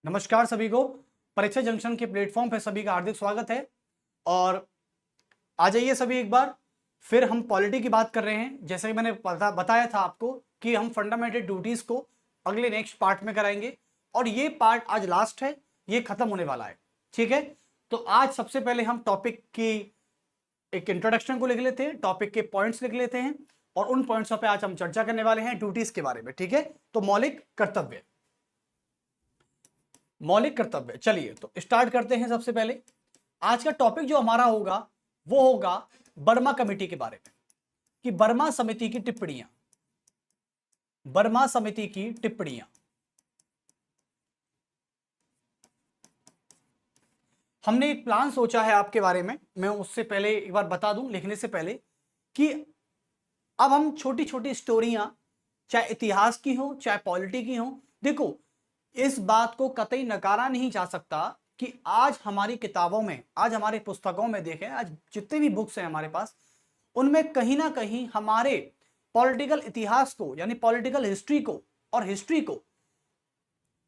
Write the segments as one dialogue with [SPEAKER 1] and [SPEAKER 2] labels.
[SPEAKER 1] नमस्कार सभी को। परीक्षा जंक्शन के प्लेटफॉर्म पर सभी का हार्दिक स्वागत है। और आ जाइए सभी, एक बार फिर हम पॉलिटी की बात कर रहे हैं। जैसे कि मैंने बताया था आपको कि हम फंडामेंटल ड्यूटीज को अगले नेक्स्ट पार्ट में कराएंगे, और ये पार्ट आज लास्ट है, ये खत्म होने वाला है। ठीक है, तो आज सबसे पहले हम टॉपिक की एक इंट्रोडक्शन को लिख लेते हैं, टॉपिक के पॉइंट्स लिख लेते हैं, और उन पॉइंट्सों पे आज हम चर्चा करने वाले हैं ड्यूटीज के बारे में। ठीक है, तो मौलिक कर्तव्य, मौलिक कर्तव्य। चलिए तो स्टार्ट करते हैं। सबसे पहले आज का टॉपिक जो हमारा होगा वो होगा बर्मा कमेटी के बारे में, कि बर्मा समिति की टिप्पणियां, बर्मा समिति की टिप्पणियां। हमने एक प्लान सोचा है आपके बारे में, मैं उससे पहले एक बार बता दूं लिखने से पहले, कि अब हम छोटी छोटी स्टोरियां, चाहे इतिहास की हो चाहे पॉलिटी की हो, देखो इस बात को कतई नकारा नहीं जा सकता कि आज हमारी किताबों में, आज हमारे पुस्तकों में देखें, आज जितने भी बुक्स हैं हमारे पास, उनमें कहीं ना कहीं हमारे पॉलिटिकल इतिहास को, यानी पॉलिटिकल हिस्ट्री को और हिस्ट्री को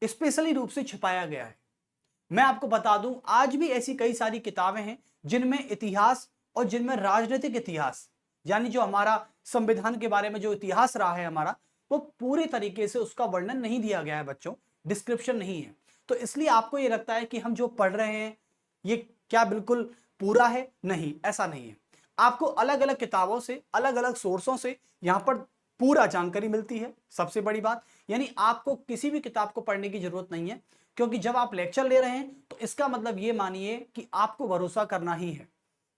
[SPEAKER 1] स्पेशली रूप से छिपाया गया है। मैं आपको बता दूं, आज भी ऐसी कई सारी किताबें हैं जिनमें इतिहास और जिनमें राजनीतिक इतिहास, यानी जो हमारा संविधान के बारे में जो इतिहास रहा है हमारा, वो पूरी तरीके से उसका वर्णन नहीं दिया गया है बच्चों, डिस्क्रिप्शन नहीं है। तो इसलिए आपको ये लगता है कि हम जो पढ़ रहे हैं ये क्या बिल्कुल पूरा है? नहीं, ऐसा नहीं है। आपको अलग अलग किताबों से, अलग अलग सोर्सों से यहां पर पूरा जानकारी मिलती है। सबसे बड़ी बात, यानी आपको किसी भी किताब को पढ़ने की जरूरत नहीं है, क्योंकि जब आप लेक्चर ले रहे हैं तो इसका मतलब ये मानिए कि आपको भरोसा करना ही है।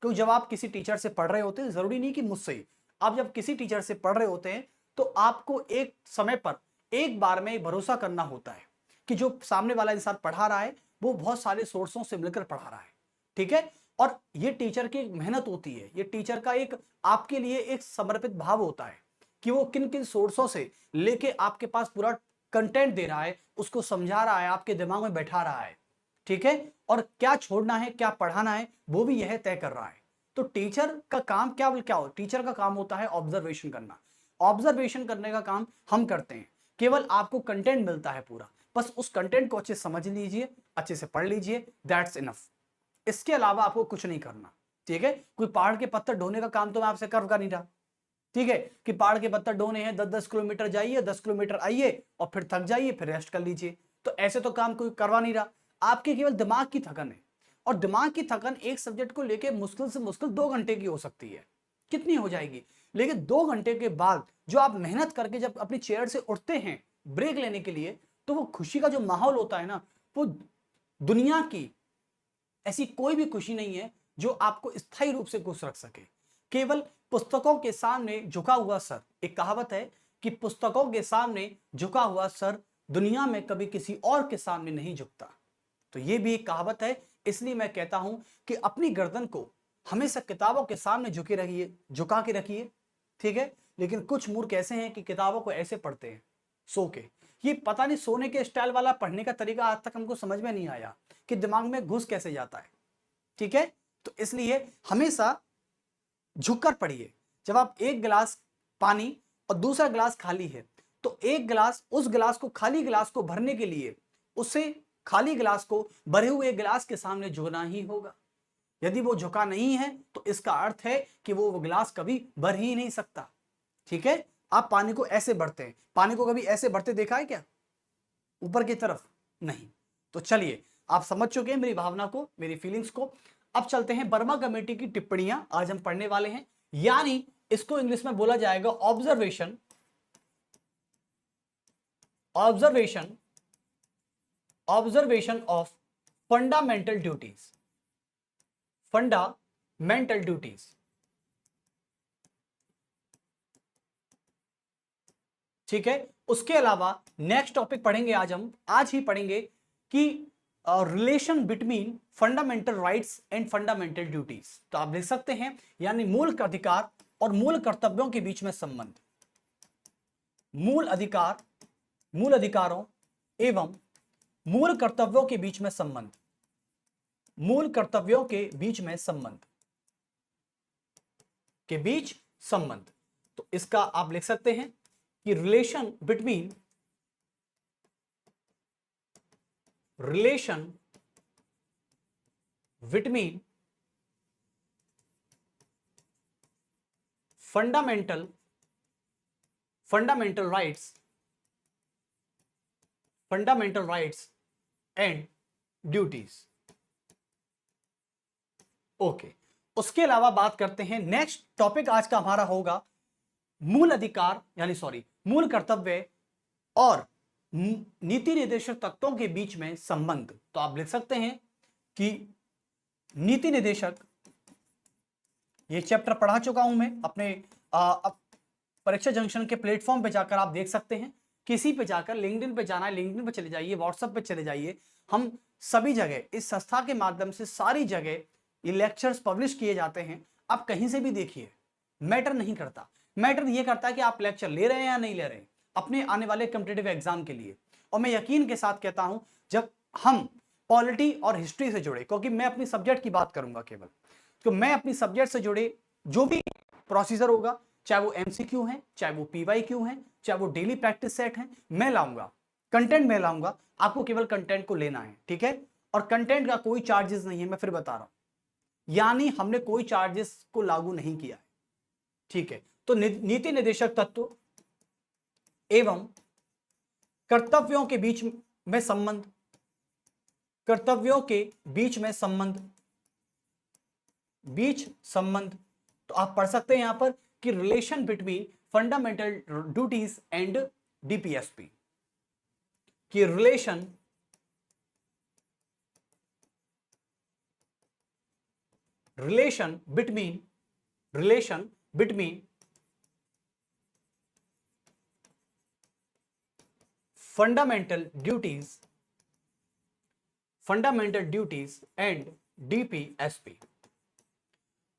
[SPEAKER 1] क्योंकि जब आप किसी टीचर से पढ़ रहे होते हैं, जरूरी नहीं कि मुझसे ही, आप जब किसी टीचर से पढ़ रहे होते हैं तो आपको एक समय पर, एक बार में भरोसा करना होता है कि जो सामने वाला इंसान पढ़ा रहा है वो बहुत सारे सोर्सों से मिलकर पढ़ा रहा है। ठीक है, और ये टीचर की मेहनत होती है, ये टीचर का एक आपके लिए एक समर्पित भाव होता है कि वो किन किन सोर्सों से लेके आपके पास पूरा कंटेंट दे रहा है, उसको समझा रहा है, आपके दिमाग में बैठा रहा है। ठीक है, और क्या छोड़ना है क्या पढ़ाना है वो भी यह तय कर रहा है। तो टीचर का काम क्या क्या हो? टीचर का काम होता है ऑब्जर्वेशन करना। ऑब्जर्वेशन करने का काम हम करते हैं। केवल आपको कंटेंट मिलता है पूरा, बस उस कंटेंट को अच्छे से समझ लीजिए, अच्छे से पढ़ लीजिए, दैट्स इनफ। इसके अलावा आपको कुछ नहीं करना। ठीक है, कोई पहाड़ के पत्थर ढोने का काम तो मैं आपसे कर नहीं रहा। ठीक है, कि पहाड़ के पत्थर ढोने हैं, 10-10 किलोमीटर जाइए, 10 किलोमीटर आइए और फिर थक जाइए, फिर रेस्ट कर लीजिए। तो ऐसे तो काम कोई करवा नहीं रहा। आपके केवल दिमाग की थकन है, और दिमाग की थकन एक सब्जेक्ट को लेके मुश्किल से मुश्किल 2 घंटे की हो सकती है। कितनी हो जाएगी? लेकिन 2 घंटे के बाद जो आप मेहनत करके जब अपनी चेयर से उठते हैं ब्रेक लेने के लिए, तो वो खुशी का जो माहौल होता है ना, वो दुनिया की ऐसी कोई भी खुशी नहीं है जो आपको स्थायी रूप से खुश रख सके। केवल पुस्तकों के सामने झुका हुआ सर, एक कहावत है कि पुस्तकों के सामने झुका हुआ सर दुनिया में कभी किसी और के सामने नहीं झुकता। तो ये भी एक कहावत है। इसलिए मैं कहता हूं कि अपनी गर्दन को हमेशा किताबों के सामने झुके रहिए, झुका के रखिए। ठीक है, लेकिन कुछ मूर्ख ऐसे हैं कि किताबों को ऐसे पढ़ते हैं सो के। ये पता नहीं सोने के स्टाइल वाला पढ़ने का तरीका आज तक हमको समझ में नहीं आया कि दिमाग में घुस कैसे जाता है। ठीक है, तो इसलिए हमेशा झुककर पढ़िए। जब आप एक गिलास पानी और दूसरा गिलास खाली है, तो एक गिलास, उस गिलास को, खाली गिलास को भरने के लिए उसे खाली गिलास को भरे हुए गिलास के सामने झुकना ही होगा। यदि वो झुका नहीं है तो इसका अर्थ है कि वो गिलास कभी भर ही नहीं सकता। ठीक है, आप पानी को ऐसे भरते हैं, पानी को कभी ऐसे भरते देखा है क्या? ऊपर की तरफ? नहीं। तो चलिए, आप समझ चुके हैं मेरी भावना को, मेरी फीलिंग्स को। अब चलते हैं बर्मा कमेटी की टिप्पणियां, आज हम पढ़ने वाले हैं। यानी इसको इंग्लिश में बोला जाएगा observation, observation, observation of fundamental duties, fundamental duties. ठीक है, उसके अलावा नेक्स्ट टॉपिक पढ़ेंगे आज ही पढ़ेंगे कि relation between fundamental rights and fundamental duties. तो आप देख सकते हैं, यानी मूल अधिकार और मूल कर्तव्यों के बीच में संबंध, मूल अधिकार, मूल अधिकारों एवं मूल कर्तव्यों के बीच में संबंध, मूल कर्तव्यों के बीच में संबंध, के बीच संबंध। तो इसका आप लिख सकते हैं कि relation between, relation between fundamental rights and duties. Okay, उसके अलावा बात करते हैं, नेक्स्ट टॉपिक आज का हमारा होगा मूल अधिकार मूल कर्तव्य और नीति निर्देशक तत्वों के बीच में संबंध। तो आप लिख सकते हैं कि नीति निर्देशक, ये चैप्टर पढ़ा चुका हूं मैं अपने परीक्षा जंक्शन के प्लेटफॉर्म पे जाकर आप देख सकते हैं, किसी पे जाकर लिंक्डइन पे जाना है, लिंक्डइन पे चले जाइए, व्हाट्सएप पे चले जाइए, हम सभी जगह इस संस्था के माध्यम से सारी जगह ये लेक्चर्स पब्लिश किए जाते हैं। आप कहीं से भी देखिए, मैटर नहीं करता, मैटर ये करता है कि आप लेक्चर ले रहे हैं या नहीं ले रहे हैं अपने आने वाले कॉम्पिटिटिव एग्जाम के लिए। और मैं यकीन के साथ कहता हूं, जब हम पॉलिटी और हिस्ट्री से जुड़े, क्योंकि मैं अपनी सब्जेक्ट की बात करूंगा केवल, तो मैं अपनी सब्जेक्ट से जुड़े जो भी प्रोसीजर होगा, चाहे वो एमसीक्यू है, चाहे वो पीवाईक्यू है, चाहे वो डेली प्रैक्टिस सेट है, मैं लाऊंगा कंटेंट, मैं लाऊंगा, आपको केवल कंटेंट को लेना है, ठीक है। और कंटेंट का कोई चार्जेस नहीं है, मैं फिर बता रहा हूं, यानी हमने कोई चार्जेस को लागू नहीं किया है, ठीक है। तो नीति निर्देशक तत्व एवं कर्तव्यों के बीच में संबंध, कर्तव्यों के बीच में संबंध, तो आप पढ़ सकते हैं यहां पर कि relation between fundamental duties and DPSP, कि relation between fundamental duties and DPSP.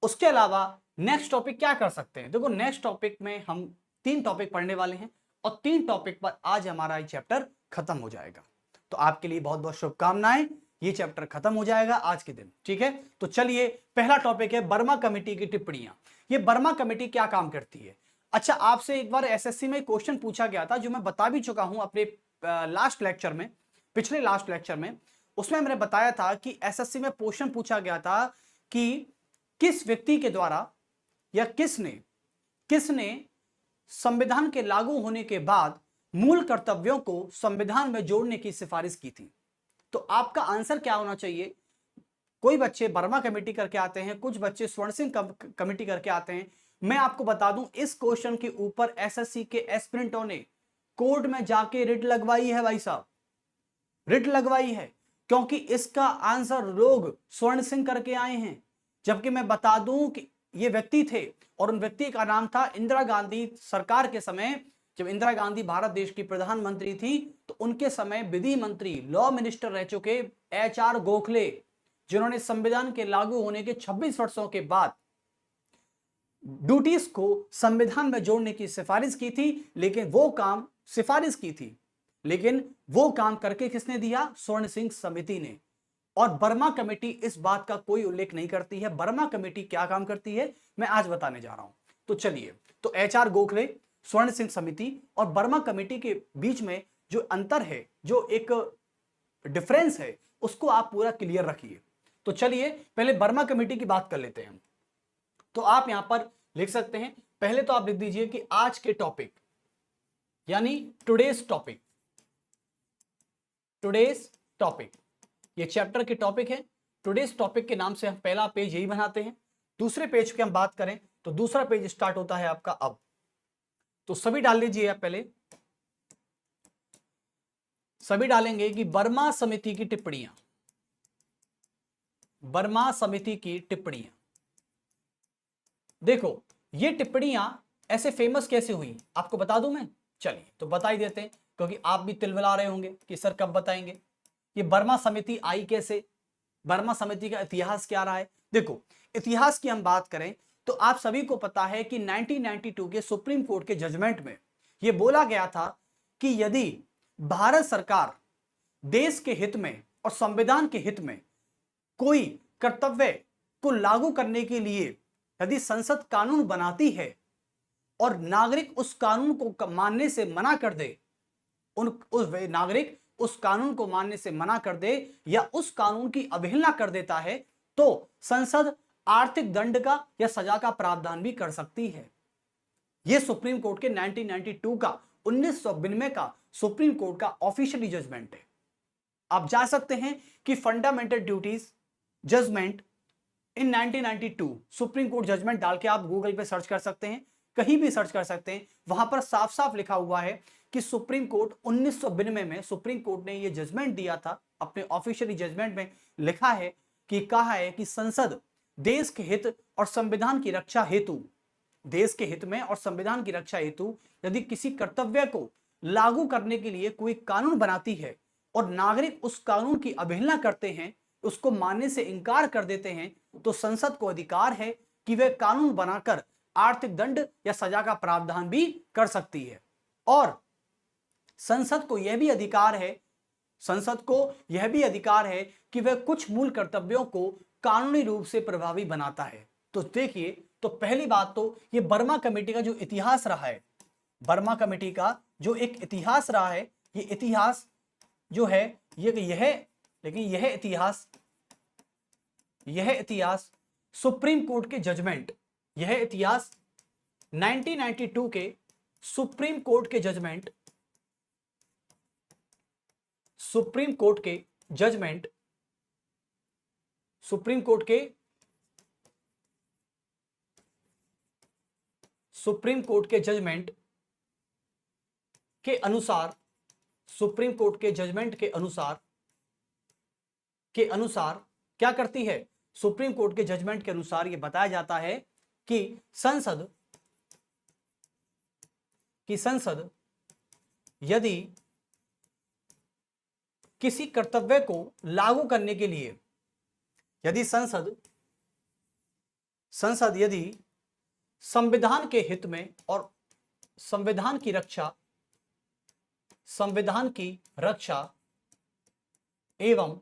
[SPEAKER 1] उसके अलावा नेक्स्ट टॉपिक क्या कर सकते हैं, देखो नेक्स्ट टॉपिक में हम 3 टॉपिक पढ़ने वाले हैं और 3 टॉपिक पर आज हमारा ये चैप्टर खत्म हो जाएगा। तो आपके लिए बहुत बहुत शुभकामनाएं, ये चैप्टर खत्म हो जाएगा आज के दिन, ठीक है। तो चलिए, पहला टॉपिक है बर्मा कमेटी की टिप्पणियां। ये बर्मा कमेटी क्या काम करती है? अच्छा, आपसे एक बार एसएससी में क्वेश्चन पूछा गया था, जो मैं बता भी चुका हूं अपने पिछले लास्ट लेक्चर में, उसमें मैंने बताया था कि एसएससी में क्वेश्चन पूछा गया था कि किस व्यक्ति के द्वारा या किसने संविधान के लागू होने के बाद मूल कर्तव्यों को संविधान में जोड़ने की सिफारिश की थी। तो आपका आंसर क्या होना चाहिए? कोई बच्चे बर्मा कमेटी करके आते हैं, कुछ बच्चे स्वर्ण सिंह कमेटी करके आते हैं। मैं आपको बता दूं, इस क्वेश्चन के ऊपर एसएससी के एस्पिरेंटों ने कोर्ट में जाके रिट लगवाई है भाई साहब, रिट लगवाई है, क्योंकि इसका आंसर लोग स्वर्ण सिंह करके आए हैं। जबकि मैं बता दूं कि ये व्यक्ति थे और उन व्यक्ति का नाम था इंदिरा गांधी सरकार के समय, जब इंदिरा गांधी भारत देश की प्रधानमंत्री थी, तो उनके समय विधि मंत्री, लॉ मिनिस्टर रह चुके HR गोखले, जिन्होंने संविधान के लागू होने के 26 वर्षों के बाद ड्यूटीज को संविधान में जोड़ने की सिफारिश की थी, लेकिन वो काम करके किसने दिया? स्वर्ण सिंह समिति ने। और बर्मा कमेटी इस बात का कोई उल्लेख नहीं करती है। बर्मा कमेटी क्या काम करती है, मैं आज बताने जा रहा हूं। तो चलिए, तो HR गोखले, स्वर्ण सिंह समिति और बर्मा कमेटी के बीच में जो अंतर है, जो एक डिफरेंस है, उसको आप पूरा क्लियर रखिए। तो चलिए, पहले बर्मा कमेटी की बात कर लेते हैं। तो आप यहां पर लिख सकते हैं, पहले तो आप लिख दीजिए कि आज के टॉपिक, यानी टुडेज टॉपिक, ये चैप्टर के टॉपिक है। टुडेज टॉपिक के नाम से हम पहला पेज यही बनाते हैं। दूसरे पेज की हम बात करें तो दूसरा पेज स्टार्ट होता है आपका अब। तो सभी डाल लीजिए आप, पहले सभी डालेंगे कि बर्मा समिति की टिप्पणियां। देखो, ये टिप्पणियां ऐसे फेमस कैसे हुई, आपको बता दूं मैं? चलिए, तो बता ही देते हैं, क्योंकि आप भी तिलमिला रहे होंगे कि सर कब बताएंगे। ये बर्मा समिति आई कैसे, बर्मा समिति का इतिहास क्या रहा है? देखो, इतिहास की हम बात करें तो आप सभी को पता है कि 1992 के सुप्रीम कोर्ट के जजमेंट में यह बोला गया था कि यदि भारत सरकार देश के हित में और संविधान के हित में कोई कर्तव्य को लागू करने के लिए यदि संसद कानून बनाती है और नागरिक उस कानून को मानने से मना कर दे, उस नागरिक उस कानून को मानने से मना कर दे या उस कानून की अवहेलना कर देता है तो संसद आर्थिक दंड का या सजा का प्रावधान भी कर सकती है। यह सुप्रीम कोर्ट के 1992 का 1992 का सुप्रीम कोर्ट का ऑफिशियली जजमेंट है। आप जा सकते हैं कि फंडामेंटल ड्यूटीज जजमेंट इन 1992 सुप्रीम कोर्ट जजमेंट डाल के आप गूगल पे सर्च कर सकते हैं, कहीं भी सर्च कर सकते हैं। वहां पर साफ साफ लिखा हुआ है कि सुप्रीम कोर्ट 1992 में सुप्रीम कोर्ट ने यह जजमेंट दिया था। अपने ऑफिशियली जजमेंट में लिखा है कि कहा है कि संसद देश के हित और संविधान की रक्षा हेतु, देश के हित में और संविधान की रक्षा हेतु यदि किसी कर्तव्य को लागू करने के लिए कोई कानून बनाती है और नागरिक उस कानून की अवहेलना करते हैं, उसको मानने से इनकार कर देते हैं, तो संसद को अधिकार है कि वह कानून बनाकर आर्थिक दंड या सजा का प्रावधान भी कर सकती है। और संसद को यह भी अधिकार है, संसद को यह भी अधिकार है कि वह कुछ मूल कर्तव्यों को कानूनी रूप से प्रभावी बनाता है। तो देखिए, तो पहली बात तो ये बर्मा कमेटी का जो इतिहास रहा है, बर्मा कमेटी का जो एक इतिहास रहा है, ये इतिहास जो है लेकिन यह इतिहास सुप्रीम कोर्ट के जजमेंट, यह इतिहास 1992 के सुप्रीम कोर्ट के जजमेंट, सुप्रीम कोर्ट के जजमेंट, सुप्रीम कोर्ट के जजमेंट के अनुसार, सुप्रीम कोर्ट के जजमेंट के अनुसार क्या करती है? सुप्रीम कोर्ट के जजमेंट के अनुसार यह बताया जाता है कि संसद यदि किसी कर्तव्य को लागू करने के लिए, यदि संसद यदि संविधान के हित में और संविधान की रक्षा एवं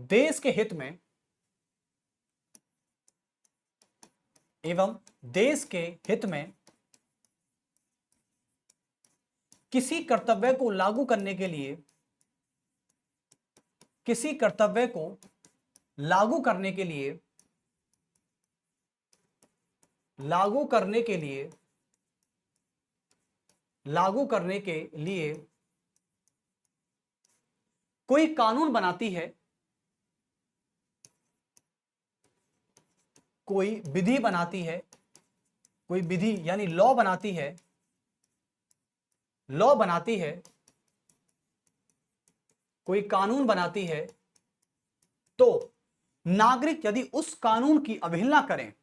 [SPEAKER 1] देश के हित में किसी कर्तव्य को लागू करने के लिए, कोई कानून बनाती है, कोई विधि बनाती है, कोई विधि यानी लॉ बनाती है, कोई कानून बनाती है, तो नागरिक यदि उस कानून की अवहेलना करें,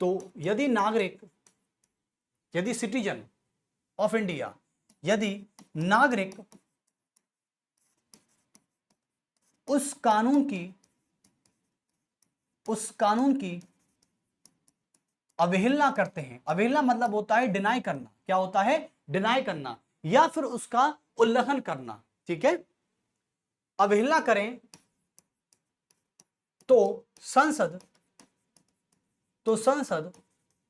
[SPEAKER 1] तो यदि सिटीजन ऑफ इंडिया, यदि नागरिक उस कानून की अवहेलना करते हैं, अवहेलना मतलब होता है डिनाई करना, क्या होता है? डिनाई करना या फिर उसका उल्लंघन करना, ठीक है? अवहेलना करें तो संसद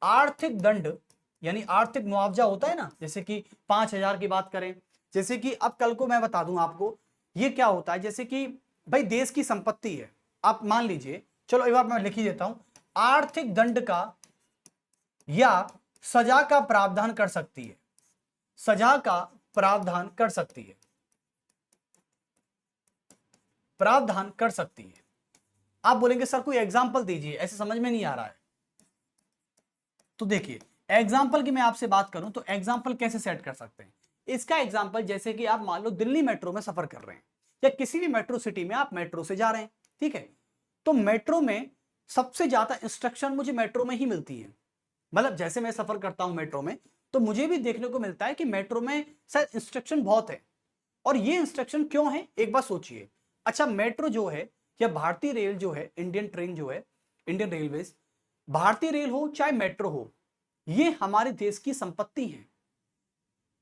[SPEAKER 1] आर्थिक दंड यानी आर्थिक मुआवजा होता है ना, जैसे कि 5,000 की बात करें, जैसे कि अब कल को मैं बता दूं आपको ये क्या होता है, जैसे कि भाई देश की संपत्ति है, आप मान लीजिए, चलो एक बार मैं लिख ही देता हूं, आर्थिक दंड का या सजा का प्रावधान कर सकती है, सजा का प्रावधान कर सकती है, प्रावधान कर सकती है। आप बोलेंगे सर कोई एग्जांपल दीजिए, ऐसे समझ में नहीं आ रहा है। तो देखिए, एग्जांपल की मैं आपसे बात करूं तो एग्जांपल कैसे सेट कर सकते हैं? इसका एग्जांपल जैसे कि आप मान लो दिल्ली मेट्रो में सफर कर रहे हैं या किसी भी मेट्रो सिटी में आप मेट्रो से जा रहे हैं, ठीक है? तो मेट्रो में सबसे ज्यादा इंस्ट्रक्शन मुझे मेट्रो में ही मिलती है, मतलब जैसे मैं सफर करता हूं मेट्रो में तो मुझे भी देखने को मिलता है कि मेट्रो में शायद इंस्ट्रक्शन बहुत है। और ये इंस्ट्रक्शन क्यों है, एक बार सोचिए। अच्छा, मेट्रो जो है या भारतीय रेल जो है, इंडियन ट्रेन जो है, इंडियन रेलवेज, भारतीय रेल हो चाहे मेट्रो हो, ये हमारे देश की संपत्ति है,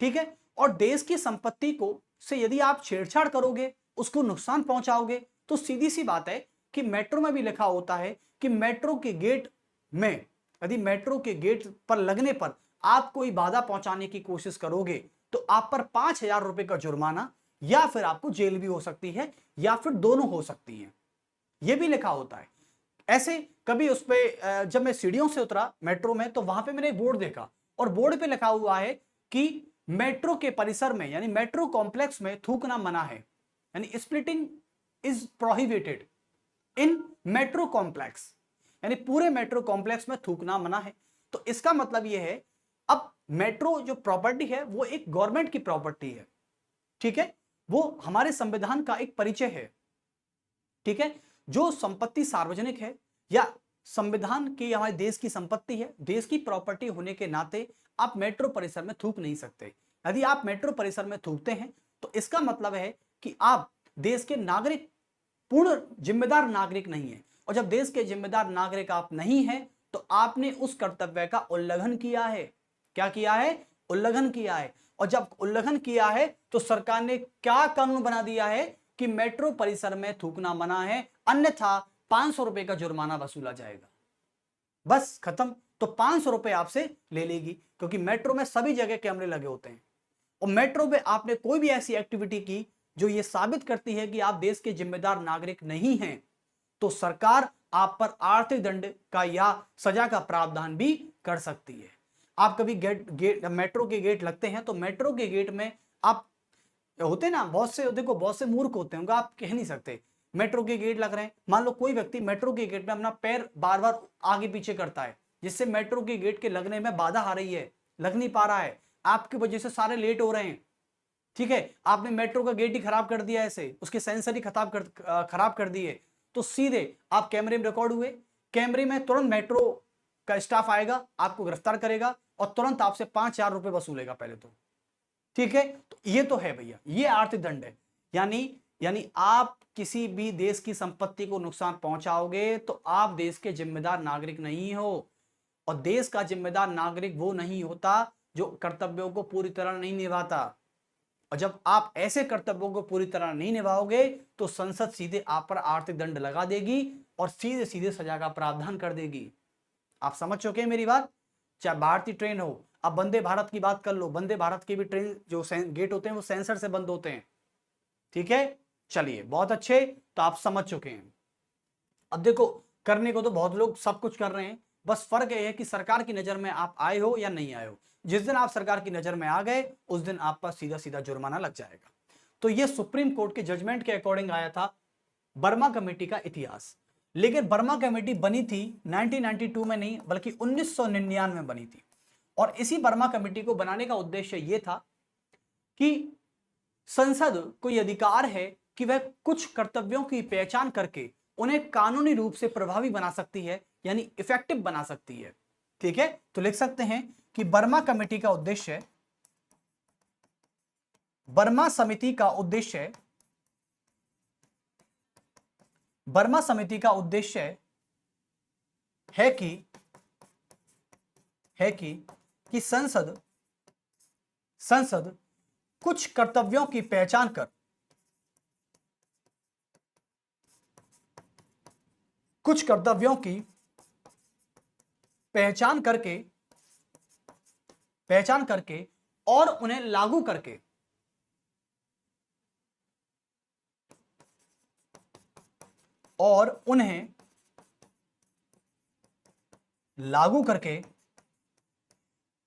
[SPEAKER 1] ठीक है? और देश की संपत्ति को से यदि आप छेड़छाड़ करोगे, उसको नुकसान पहुंचाओगे, तो सीधी सी बात है कि मेट्रो में भी लिखा होता है कि मेट्रो के गेट में, यदि मेट्रो के गेट पर लगने पर आप कोई बाधा पहुंचाने की कोशिश करोगे तो आप पर 5,000 रुपए का जुर्माना या फिर आपको जेल भी हो सकती है, या फिर दोनों हो सकती हैं, ये भी लिखा होता है। ऐसे कभी उस पे जब मैं सीढ़ियों से उतरा मेट्रो में, तो वहां पे मैंने एक बोर्ड देखा, और बोर्ड पे लिखा हुआ है कि मेट्रो के परिसर में, यानी मेट्रो कॉम्प्लेक्स में थूकना मना है, यानी splitting is prohibited in metro complex, यानी पूरे मेट्रो कॉम्प्लेक्स में थूकना मना है। तो इसका मतलब यह है, अब मेट्रो जो प्रॉपर्टी है वो एक गवर्नमेंट की प्रॉपर्टी है, ठीक है, वो हमारे संविधान का एक परिचय है, ठीक है। जो संपत्ति सार्वजनिक है या संविधान की हमारे देश की संपत्ति है, देश की प्रॉपर्टी होने के नाते आप मेट्रो परिसर में थूक नहीं सकते। यदि आप मेट्रो परिसर में थूकते हैं तो इसका मतलब है कि आप देश के नागरिक, पूर्ण जिम्मेदार नागरिक नहीं है, और जब देश के जिम्मेदार नागरिक आप नहीं हैं तो आपने उस कर्तव्य का उल्लंघन किया है। क्या किया है? उल्लंघन किया है। और जब उल्लंघन किया है तो सरकार ने क्या कानून बना दिया है कि मेट्रो परिसर में थूकना मना है, अन्यथा 500 रुपए का जुर्माना वसूला जाएगा। बस खत्म। तो 500 रुपए आपसे ले लेगी, क्योंकि मेट्रो में सभी जगह कैमरे लगे होते हैं, और मेट्रो में आपने कोई भी ऐसी एक्टिविटी की जो ये साबित करती है कि आप देश के जिम्मेदार नागरिक नहीं हैं, तो सरकार आप पर आर्थिक दंड का या सजा का प्रावधान भी कर सकती है। आप कभी मेट्रो के गेट लगते हैं, तो मेट्रो के गेट में आप होते ना, बहुत से देखो, बहुत से मूर्ख होते हैं, आप कह नहीं सकते मेट्रो के गेट लग रहे हैं, मान लो कोई व्यक्ति मेट्रो के गेट में अपना पैर बार बार आगे पीछे करता है, जिससे मेट्रो के गेट के लगने में बाधा आ रही है, लग नहीं पा रहा है, आपकी वजह से सारे लेट हो रहे हैं, ठीक है, आपने मेट्रो का गेट ही खराब कर दिया, ऐसे उसके सेंसर ही खराब कर दिए, तो सीधे आप कैमरे में रिकॉर्ड हुए, कैमरे में तुरंत मेट्रो का स्टाफ आएगा, आपको गिरफ्तार करेगा और तुरंत आपसे 5,000 रुपए वसूलेगा पहले तो, ठीक है। तो ये तो है भैया, ये आर्थिक दंड है। यानी आप किसी भी देश की संपत्ति को नुकसान पहुंचाओगे तो आप देश के जिम्मेदार नागरिक नहीं हो, और देश का जिम्मेदार नागरिक वो नहीं होता जो कर्तव्यों को पूरी तरह नहीं निभाता, और जब आप ऐसे कर्तव्यों को पूरी तरह नहीं निभाओगे तो संसद सीधे आप पर आर्थिक दंड लगा देगी और सीधे सीधे सजा का प्रावधान कर देगी। आप समझ चुके हैं मेरी बात। चाहे भारतीय ट्रेन हो, अब वंदे भारत की बात कर लो, वंदे भारत की भी ट्रेन जो गेट होते हैं वो सेंसर से बंद होते हैं, ठीक है। चलिए, बहुत अच्छे, तो आप समझ चुके हैं। अब देखो, करने को तो बहुत लोग सब कुछ कर रहे हैं, बस फर्क यह है कि सरकार की नजर में आप आए हो या नहीं आए हो। जिस दिन आप सरकार की नजर में आ गए उस दिन आप पर सीधा सीधा जुर्माना लग जाएगा। तो ये सुप्रीम कोर्ट के जजमेंट के अकॉर्डिंग आया था बर्मा कमेटी का इतिहास। लेकिन बर्मा कमेटी बनी थी 1992 में नहीं, बल्कि 1999 में बनी थी, और इसी बर्मा कमेटी को बनाने का उद्देश्य यह था कि संसद को यह अधिकार है कि वह कुछ कर्तव्यों की पहचान करके उन्हें कानूनी रूप से प्रभावी बना सकती है, यानी इफेक्टिव बना सकती है, ठीक है। तो लिख सकते हैं कि बर्मा कमेटी का उद्देश्य, बर्मा समिति का उद्देश्य, बर्मा समिति का उद्देश्य है कि संसद कुछ कर्तव्यों की पहचान कर, कुछ कर्तव्यों की पहचान करके और उन्हें लागू करके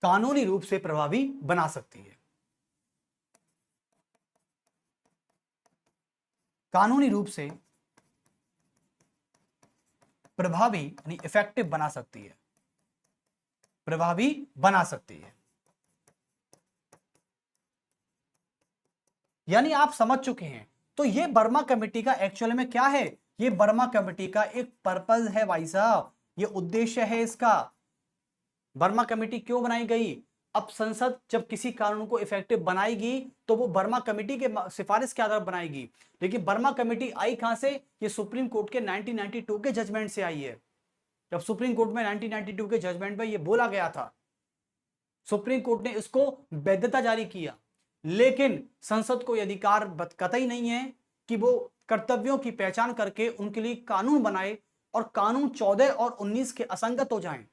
[SPEAKER 1] कानूनी रूप से प्रभावी बना सकती है, कानूनी रूप से प्रभावी यानी इफेक्टिव बना सकती है, प्रभावी बना सकती है। यानी आप समझ चुके हैं। तो ये बर्मा कमेटी का एक्चुअल में क्या है? ये बर्मा कमेटी का एक पर्पस है भाई साहब, ये उद्देश्य है इसका। बर्मा कमेटी क्यों बनाई गई? अब संसद जब किसी कानून को इफेक्टिव बनाएगी तो वो बर्मा कमेटी के सिफारिश के आधार पर बनाएगी। लेकिन बर्मा कमेटी आई कहां से? ये सुप्रीम कोर्ट के 1992 के जजमेंट से आई है। जब सुप्रीम कोर्ट में 1992 के जजमेंट में ये बोला गया था, सुप्रीम कोर्ट ने इसको वैधता जारी किया, लेकिन संसद को यह अधिकार कतई नहीं है कि वो कर्तव्यों की पहचान करके उनके लिए कानून बनाए और कानून 14 और 19 के असंगत हो जाएं।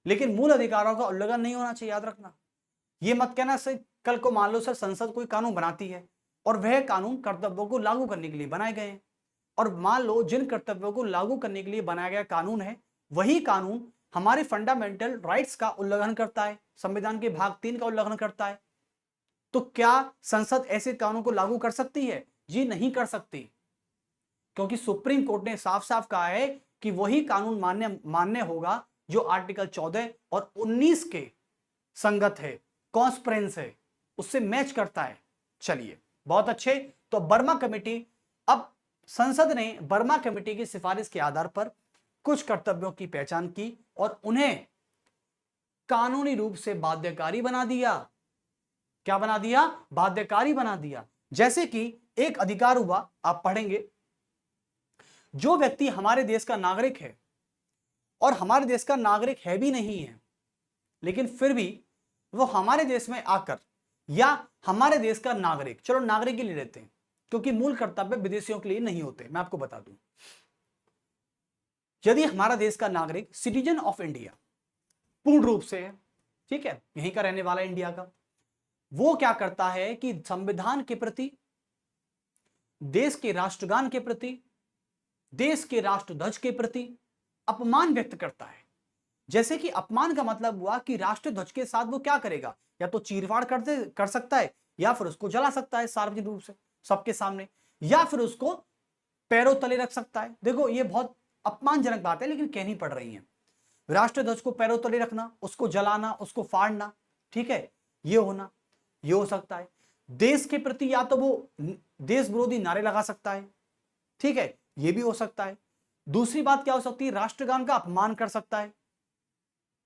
[SPEAKER 1] लेकिन मूल अधिकारों का उल्लंघन नहीं होना चाहिए, याद रखना। ये मत कहना से कल को मान लो सर संसद कोई कानून बनाती है और वह कानून कर्तव्यों को लागू करने के लिए बनाए गए हैं। और मान लो जिन कर्तव्यों को लागू करने के लिए बनाया गया कानून है, वही कानून हमारे फंडामेंटल राइट्स का उल्लंघन करता है, संविधान के भाग 3 का उल्लंघन करता है, तो क्या संसद ऐसे कानून को लागू कर सकती है? जी नहीं कर सकती, क्योंकि सुप्रीम कोर्ट ने साफ साफ कहा है कि वही कानून मान्य होगा जो आर्टिकल 14 और 19 के संगत है, कॉन्स्परेंस है, उससे मैच करता है। चलिए बहुत अच्छे। तो बर्मा कमेटी, अब संसद ने बर्मा कमेटी की सिफारिश के आधार पर कुछ कर्तव्यों की पहचान की और उन्हें कानूनी रूप से बाध्यकारी बना दिया। क्या बना दिया? बाध्यकारी बना दिया। जैसे कि एक अधिकार हुआ, आप पढ़ेंगे, जो व्यक्ति हमारे देश का नागरिक है और हमारे देश का नागरिक है भी नहीं है, लेकिन फिर भी वो हमारे देश में आकर, या हमारे देश का नागरिक, चलो नागरिक ही ले लेते हैं क्योंकि मूल कर्तव्य विदेशियों के लिए नहीं होते, मैं आपको बता दूं। यदि हमारा देश का नागरिक सिटीजन ऑफ इंडिया पूर्ण रूप से है, ठीक है, यहीं का रहने वाला इंडिया का, वो क्या करता है कि संविधान के प्रति, देश के राष्ट्रगान के प्रति, देश के राष्ट्रध्वज के प्रति अपमान व्यक्त करता है। जैसे कि अपमान का मतलब हुआ कि राष्ट्रध्वज के साथ वो क्या करेगा, या तो चीरफाड़ कर सकता है, या फिर उसको जला सकता है सार्वजनिक रूप से सबके सामने, या फिर उसको पैरों तले रख सकता है। देखो ये बहुत अपमानजनक बात है, लेकिन कहनी पड़ रही है। राष्ट्रध्वज को पैरों तले रखना, उसको जलाना, उसको फाड़ना, ठीक है, ये हो सकता है। देश के प्रति या तो वो देश विरोधी नारे लगा सकता है, ठीक है, ये भी हो सकता है। दूसरी बात क्या हो सकती है? राष्ट्रगान का अपमान कर सकता है।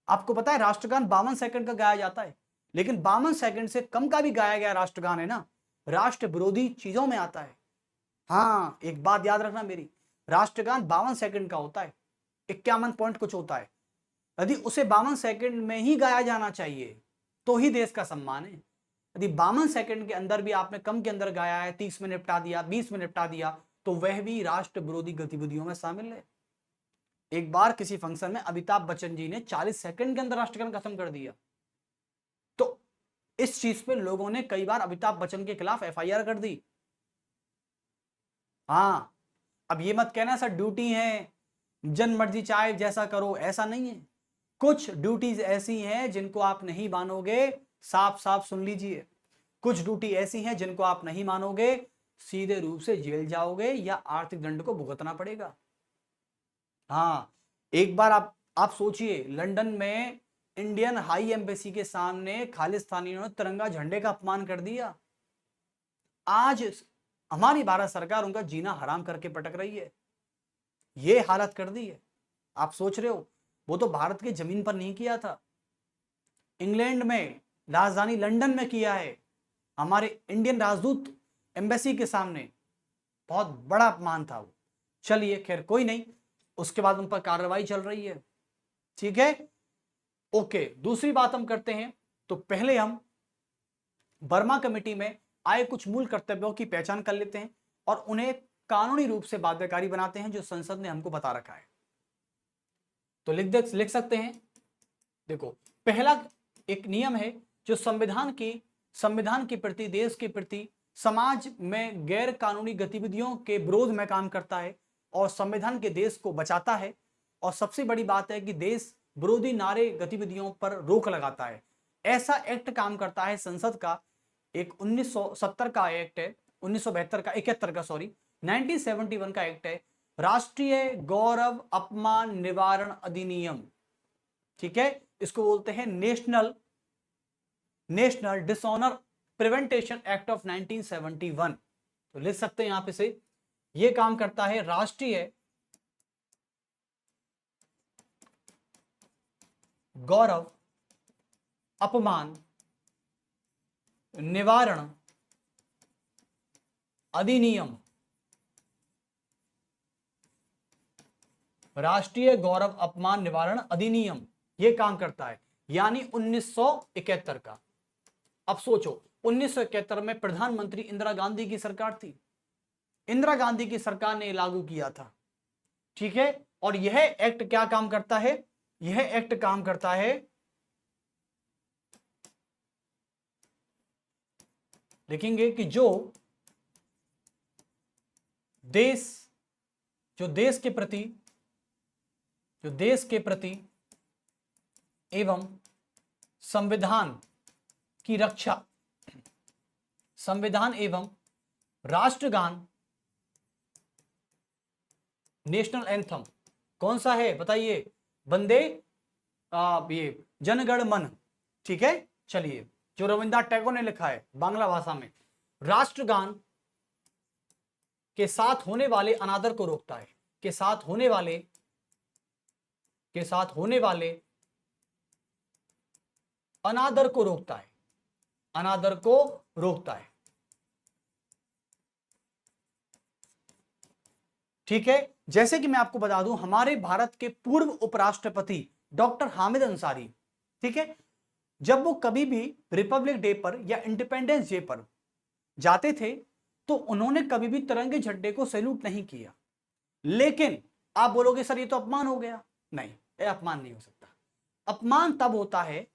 [SPEAKER 1] आपको पता है राष्ट्रगान 52 सेकंड का गाया जाता है, लेकिन 52 सेकंड से कम का भी गाया गया राष्ट्रगान है ना, राष्ट्र विरोधी चीजों में आता है। हाँ, एक बात याद रखना मेरी, राष्ट्रगान 52 सेकंड का होता है, 51 पॉइंट कुछ होता है। यदि उसे 52 सेकंड में ही गाया जाना चाहिए तो ही देश का सम्मान है। यदि 52 सेकंड के अंदर भी आपने कम के अंदर गाया है, 30 में निपटा दिया, 20 में निपटा दिया, तो वह भी राष्ट्र विरोधी गतिविधियों में शामिल है। एक बार किसी फंक्शन में अमिताभ बच्चन जी ने 40 सेकंड के अंदर राष्ट्रगान खत्म कर दिया, तो इस चीज पे लोगों ने कई बार अमिताभ बच्चन के खिलाफ एफआईआर कर दी। हाँ, अब ये मत कहना सर ड्यूटी है, जन मर्जी चाहे जैसा करो, ऐसा नहीं है। कुछ ड्यूटीज ऐसी हैं जिनको आप नहीं मानोगे, साफ साफ सुन लीजिए, कुछ ड्यूटी ऐसी हैं जिनको आप नहीं मानोगे, सीधे रूप से जेल जाओगे या आर्थिक दंड को भुगतना पड़ेगा। हाँ, एक बार आप सोचिए, लंदन में इंडियन हाई एम्बेसी के सामने खालिस्तानियों ने तिरंगा झंडे का अपमान कर दिया। आज हमारी भारत सरकार उनका जीना हराम करके पटक रही है, ये हालत कर दी है। आप सोच रहे हो, वो तो भारत की जमीन पर नहीं किया था, इंग्लैंड में राजधानी लंदन में किया है, हमारे इंडियन राजदूत एम्बेसी के सामने। बहुत बड़ा अपमान था वो। चलिए खैर कोई नहीं, उसके बाद उन पर कार्रवाई चल रही है, ठीक है, ओके। दूसरी बात हम करते हैं, तो पहले हम बर्मा कमेटी में आए कुछ मूल कर्तव्यों की पहचान कर लेते हैं और उन्हें कानूनी रूप से बाध्यकारी बनाते हैं, जो संसद ने हमको बता रखा है। तो लिख सकते हैं, देखो पहला एक नियम है जो संविधान के प्रति, देश के प्रति, समाज में गैर कानूनी गतिविधियों के विरोध में काम करता है और संविधान के देश को बचाता है। और सबसे बड़ी बात है कि देश विरोधी नारे गतिविधियों पर रोक लगाता है। ऐसा एक्ट काम करता है संसद का, एक 1970 का एक्ट है, 1972 का, 71 का, सॉरी, 1971 का एक्ट है, राष्ट्रीय गौरव अपमान निवारण अधिनियम, ठीक है, इसको बोलते हैं national dishonour prevention act of 1971। तो लिख सकते हैं यहां पे से, ये काम करता है राष्ट्रीय गौरव अपमान निवारण अधिनियम, राष्ट्रीय गौरव अपमान निवारण अधिनियम, ये काम करता है, यानी 1971 का। अब सोचो 1971 में प्रधानमंत्री इंदिरा गांधी की सरकार थी, इंदिरा गांधी की सरकार ने लागू किया था, ठीक है। और यह एक्ट क्या काम करता है? यह एक्ट काम करता है, लिखेंगे कि जो देश जो देश के प्रति एवं संविधान की रक्षा, संविधान एवं राष्ट्रगान, नेशनल एंथम कौन सा है बताइए? वंदे ये जनगण मन, ठीक है। चलिए, जो रविन्द्रनाथ टैगोर ने लिखा है बांग्ला भाषा में। राष्ट्रगान के साथ होने वाले अनादर को रोकता है, के साथ होने वाले अनादर को रोकता है, अनादर को रोकता है, ठीक है। जैसे कि मैं आपको बता दूं, हमारे भारत के पूर्व उपराष्ट्रपति डॉक्टर हामिद अंसारी, ठीक है, जब वो कभी भी रिपब्लिक डे पर या इंडिपेंडेंस डे पर जाते थे तो उन्होंने कभी भी तिरंगे झंडे को सैल्यूट नहीं किया। लेकिन आप बोलोगे सर ये तो अपमान हो गया। नहीं, ये अपमान नहीं हो सकता। अपमान तब होता है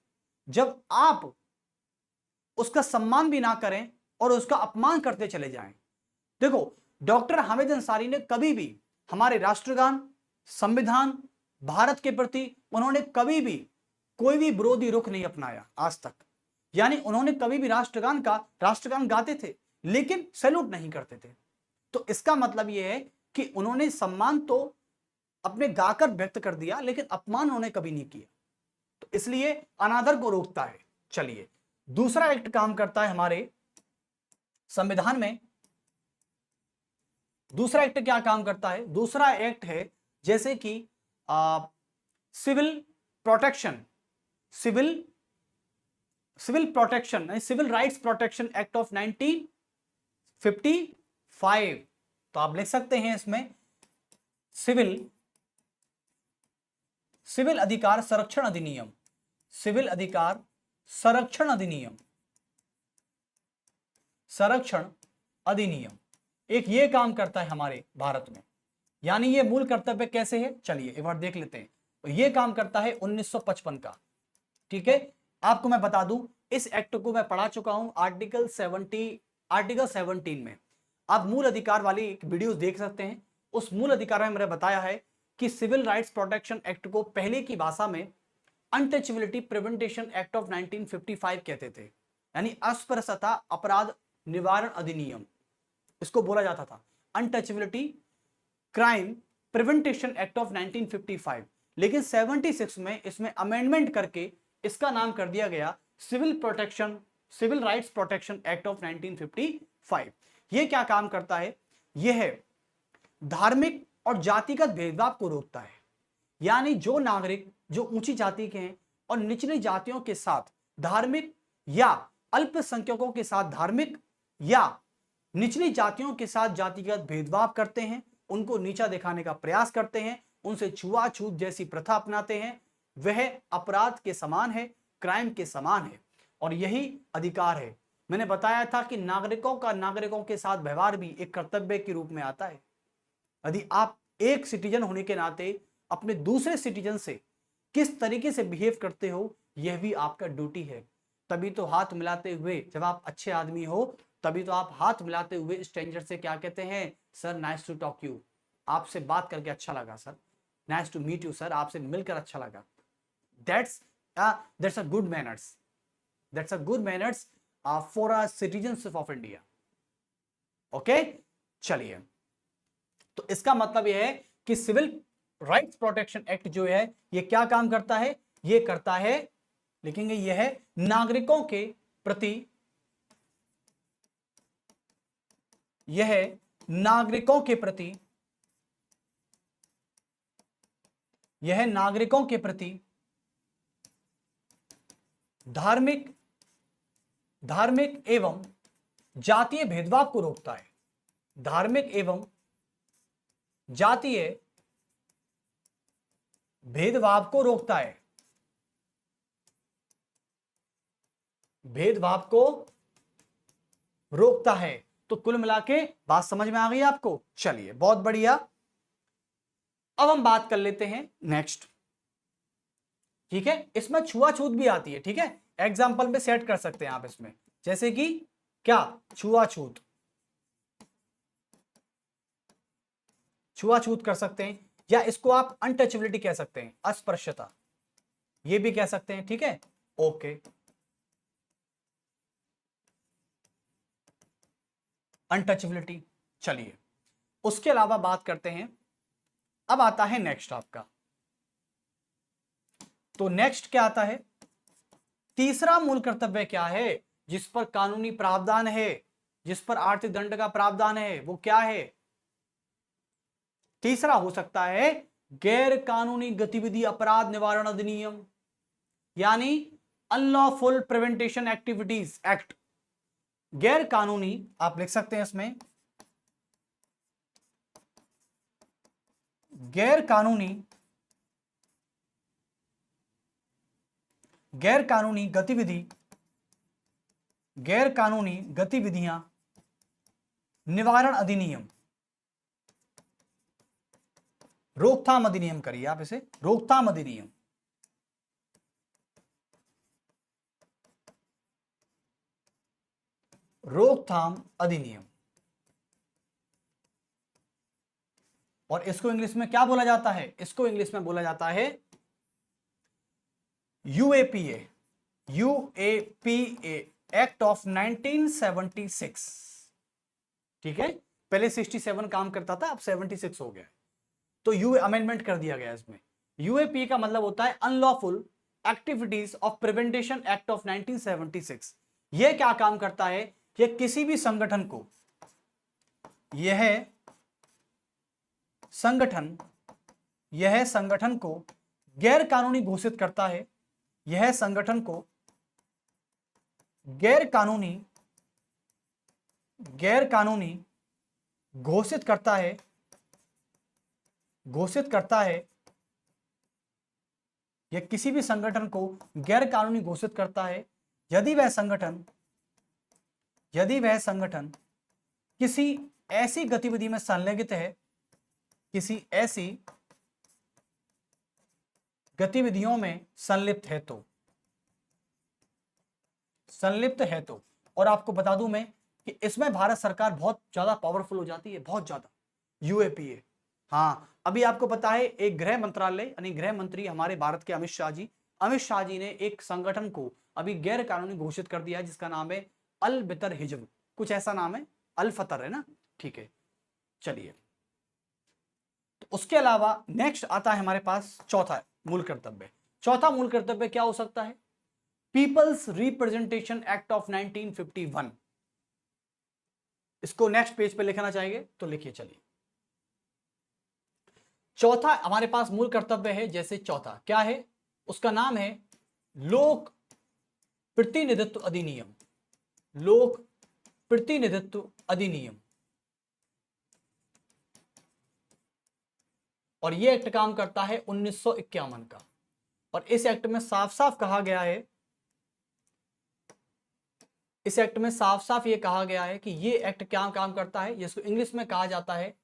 [SPEAKER 1] जब आप उसका सम्मान भी ना करें और उसका अपमान करते चले जाएं। देखो, डॉक्टर हामिद अंसारी ने कभी भी हमारे राष्ट्रगान, संविधान, भारत के प्रति उन्होंने कभी भी कोई भी विरोधी रुख नहीं अपनाया आज तक। यानी उन्होंने कभी भी राष्ट्रगान गाते थे लेकिन सैल्यूट नहीं करते थे। तो इसका मतलब यह है कि उन्होंने सम्मान तो अपने गाकर व्यक्त कर दिया लेकिन अपमान उन्होंने कभी नहीं किया, तो इसलिए अनादर को रोकता है। चलिए, दूसरा एक्ट काम करता है हमारे संविधान में। दूसरा एक्ट क्या काम करता है? दूसरा एक्ट है जैसे कि civil rights protection act of 1955। तो आप लिख सकते हैं इसमें सिविल अधिकार संरक्षण अधिनियम, सिविल अधिकार संरक्षण अधिनियम एक ये काम करता है हमारे भारत में। यानी ये मूल कर्तव्य कैसे है, चलिए एक बार देख लेते हैं। तो ये काम करता है 1955 का, ठीक है। आपको मैं बता दूं, इस एक्ट को मैं पढ़ा चुका हूं आर्टिकल 17 में। आप मूल अधिकार वाली एक वीडियो देख सकते हैं। उस मूल अधिकार में मैंने बताया है कि सिविल राइट्स प्रोटेक्शन एक्ट को पहले की भाषा में अनटचेबिलिटी प्रिवेंटेशन एक्ट ऑफ 1955 कहते थे, यानी अस्पृश्यता अपराध निवारण अधिनियम इसको बोला जाता था, untouchability crime prevention act of 1955। लेकिन 76 में इसमें अमेंडमेंट करके इसका नाम कर दिया गया civil rights protection act of 1955। यह क्या काम करता है? यह है धार्मिक और जातिगत भेदभाव को रोकता है। यानी जो नागरिक जो ऊंची जाति के हैं और निचली जातियों के साथ धार्मिक या अल्पसंख्यकों के साथ धार्मिक या निचली जातियों के साथ जातिगत भेदभाव करते हैं, उनको नीचा दिखाने का प्रयास करते हैं, उनसे छुआछूत जैसी प्रथा अपनाते हैं, वह अपराध के समान है, क्राइम के समान है। और यही अधिकार है। मैंने बताया था कि नागरिकों का नागरिकों के साथ व्यवहार भी एक कर्तव्य के रूप में आता है। यदि आप एक सिटीजन होने के नाते अपने दूसरे सिटीजन से किस तरीके से बिहेव करते हो, यह भी आपका ड्यूटी है। तभी तो हाथ मिलाते हुए, जब आप अच्छे आदमी हो तभी तो आप हाथ मिलाते हुए स्ट्रेंजर से क्या कहते हैं? Sir nice to talk you, आपसे बात करके अच्छा लगा sir, nice to meet you sir, आपसे मिलकर अच्छा लगा। That's a good manners, that's a good manners for a citizenship of India. Okay, चलिए, तो इसका मतलब यह है कि सिविल राइट्स प्रोटेक्शन एक्ट जो है ये क्या काम करता है? ये करता है, लिखेंगे, यह है नागरिकों के प्रति, यह नागरिकों के प्रति, यह नागरिकों के प्रति धार्मिक एवं जातीय भेदभाव को रोकता है। धार्मिक एवं जातीय भेदभाव को रोकता है, भेदभाव को रोकता है। तो कुल मिला के बात समझ में आ गई आपको? चलिए, बहुत बढ़िया। अब हम बात कर लेते हैं नेक्स्ट, ठीक है। इसमें छुआछूत भी आती है, ठीक है। एग्जाम्पल में सेट कर सकते हैं आप इसमें, जैसे कि क्या? छुआछूत, छुआछूत कर सकते हैं, या इसको आप अनटचेबिलिटी कह सकते हैं, अस्पृश्यता, ये भी कह सकते हैं, ठीक है। Okay, untouchability. चलिए उसके अलावा बात करते हैं, अब आता है नेक्स्ट आपका, तो नेक्स्ट क्या आता है, तीसरा मूल कर्तव्य क्या है जिस पर कानूनी प्रावधान है, जिस पर आर्थिक दंड का प्रावधान है, वो क्या है। तीसरा हो सकता है गैर कानूनी गतिविधि अपराध निवारण अधिनियम, यानी अनलॉफुल प्रिवेंटेशन एक्टिविटीज एक्ट। गैर कानूनी आप लिख सकते हैं इसमें, गैर कानूनी गतिविधि, गैर कानूनी गतिविधियां निवारण अधिनियम, रोकथाम अधिनियम करिए आप इसे, रोकथाम अधिनियम। रोकथाम अधिनियम, और इसको इंग्लिश में क्या बोला जाता है, इसको इंग्लिश में बोला जाता है यूएपीए, यूएपीए एक्ट ऑफ 1976। ठीक है, पहले 67 काम करता था, अब 76 हो गया, तो यू अमेंडमेंट कर दिया गया इसमें। यूएपी का मतलब होता है unlawful activities of prevention act of 1976। यह क्या काम करता है, यह किसी भी संगठन को, यह संगठन को गैर कानूनी घोषित करता है, यह संगठन को गैर कानूनी घोषित करता है, यह किसी भी संगठन को गैर कानूनी घोषित करता है यदि वह संगठन किसी ऐसी गतिविधि में संलग्न है, किसी ऐसी गतिविधियों में संलिप्त है तो। और आपको बता दूं मैं कि इसमें भारत सरकार बहुत ज्यादा पावरफुल हो जाती है, बहुत ज्यादा, यूएपीए। हाँ, अभी आपको पता है एक गृह मंत्रालय यानी गृह मंत्री हमारे भारत के अमित शाह जी ने एक संगठन को अभी गैर कानूनी घोषित कर दिया है जिसका नाम है अल बितर हिजब, कुछ ऐसा नाम है, अल फतर है ना, ठीक है। चलिए, तो उसके अलावा नेक्स्ट आता है हमारे पास चौथा मूल कर्तव्य। चौथा मूल कर्तव्य क्या हो सकता है, पीपल्स रिप्रेजेंटेशन एक्ट ऑफ 1951। इसको नेक्स्ट पेज पे लिखना चाहिए तो लिखिए। चलिए, चौथा हमारे पास मूल कर्तव्य है, जैसे चौथा क्या है, उसका नाम है लोक प्रतिनिधित्व अधिनियम, लोक प्रतिनिधित्व अधिनियम। और यह एक्ट काम करता है 1951 का, और इस एक्ट में साफ साफ कहा गया है, इस एक्ट में साफ साफ ये कहा गया है कि ये एक्ट क्या काम करता है, जिसको इंग्लिश में कहा जाता है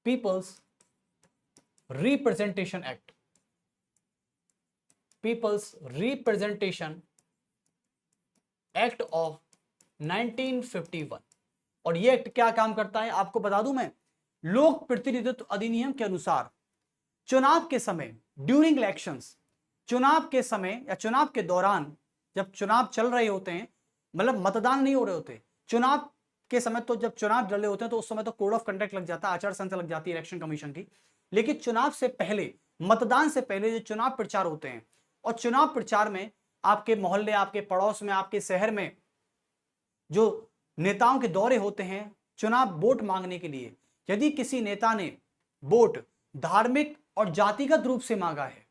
[SPEAKER 1] peoples representation act, peoples representation act of 1951। और ये एक्ट क्या काम करता है आपको बता दूं मैं, लोक प्रतिनिधित्व अधिनियम के अनुसार चुनाव के समय, ड्यूरिंग इलेक्शंस, चुनाव के समय या चुनाव के दौरान, जब चुनाव चल रहे होते हैं, मतलब मतदान नहीं हो रहे होते, चुनाव के समय, तो जब चुनाव चल रहे होते हैं तो उस समय तो कोड ऑफ कंडक्ट लग जाता है, आचार संहिता लग जाती है इलेक्शन कमीशन की। लेकिन चुनाव से पहले, मतदान से पहले जो चुनाव प्रचार होते हैं, और चुनाव प्रचार में आपके मोहल्ले, आपके पड़ोस में, आपके शहर में जो नेताओं के दौरे होते हैं चुनाव वोट मांगने के लिए, यदि किसी नेता ने वोट धार्मिक और जातिगत रूप से मांगा है,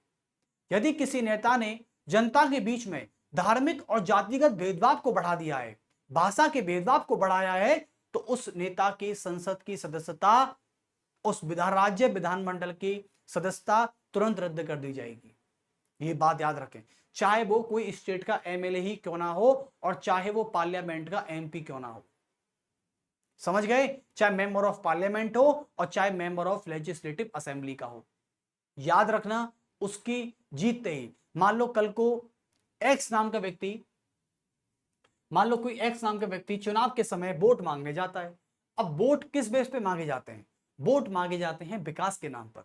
[SPEAKER 1] यदि किसी नेता ने जनता के बीच में धार्मिक और जातिगत भेदभाव को बढ़ा दिया है, भाषा के भेदभाव को बढ़ाया है, तो उस नेता की संसद की सदस्यता, उस राज्य विधानमंडल की सदस्यता तुरंत रद्द कर दी जाएगी। ये बात याद रखें, चाहे वो कोई स्टेट का एमएलए ही क्यों ना हो, और चाहे वो पार्लियामेंट का एमपी क्यों ना हो, समझ गए, चाहे मेंबर ऑफ पार्लियामेंट हो और चाहे मेंबर ऑफ लेजिस्लेटिव असेंबली का हो। याद रखना, उसकी जीतते ही, मान लो कल को एक्स नाम का व्यक्ति, मान लो कोई एक्स नाम का व्यक्ति चुनाव के समय वोट मांगने जाता है, अब वोट किस बेस पे मांगे जाते हैं? वोट मांगे जाते हैं विकास के नाम पर,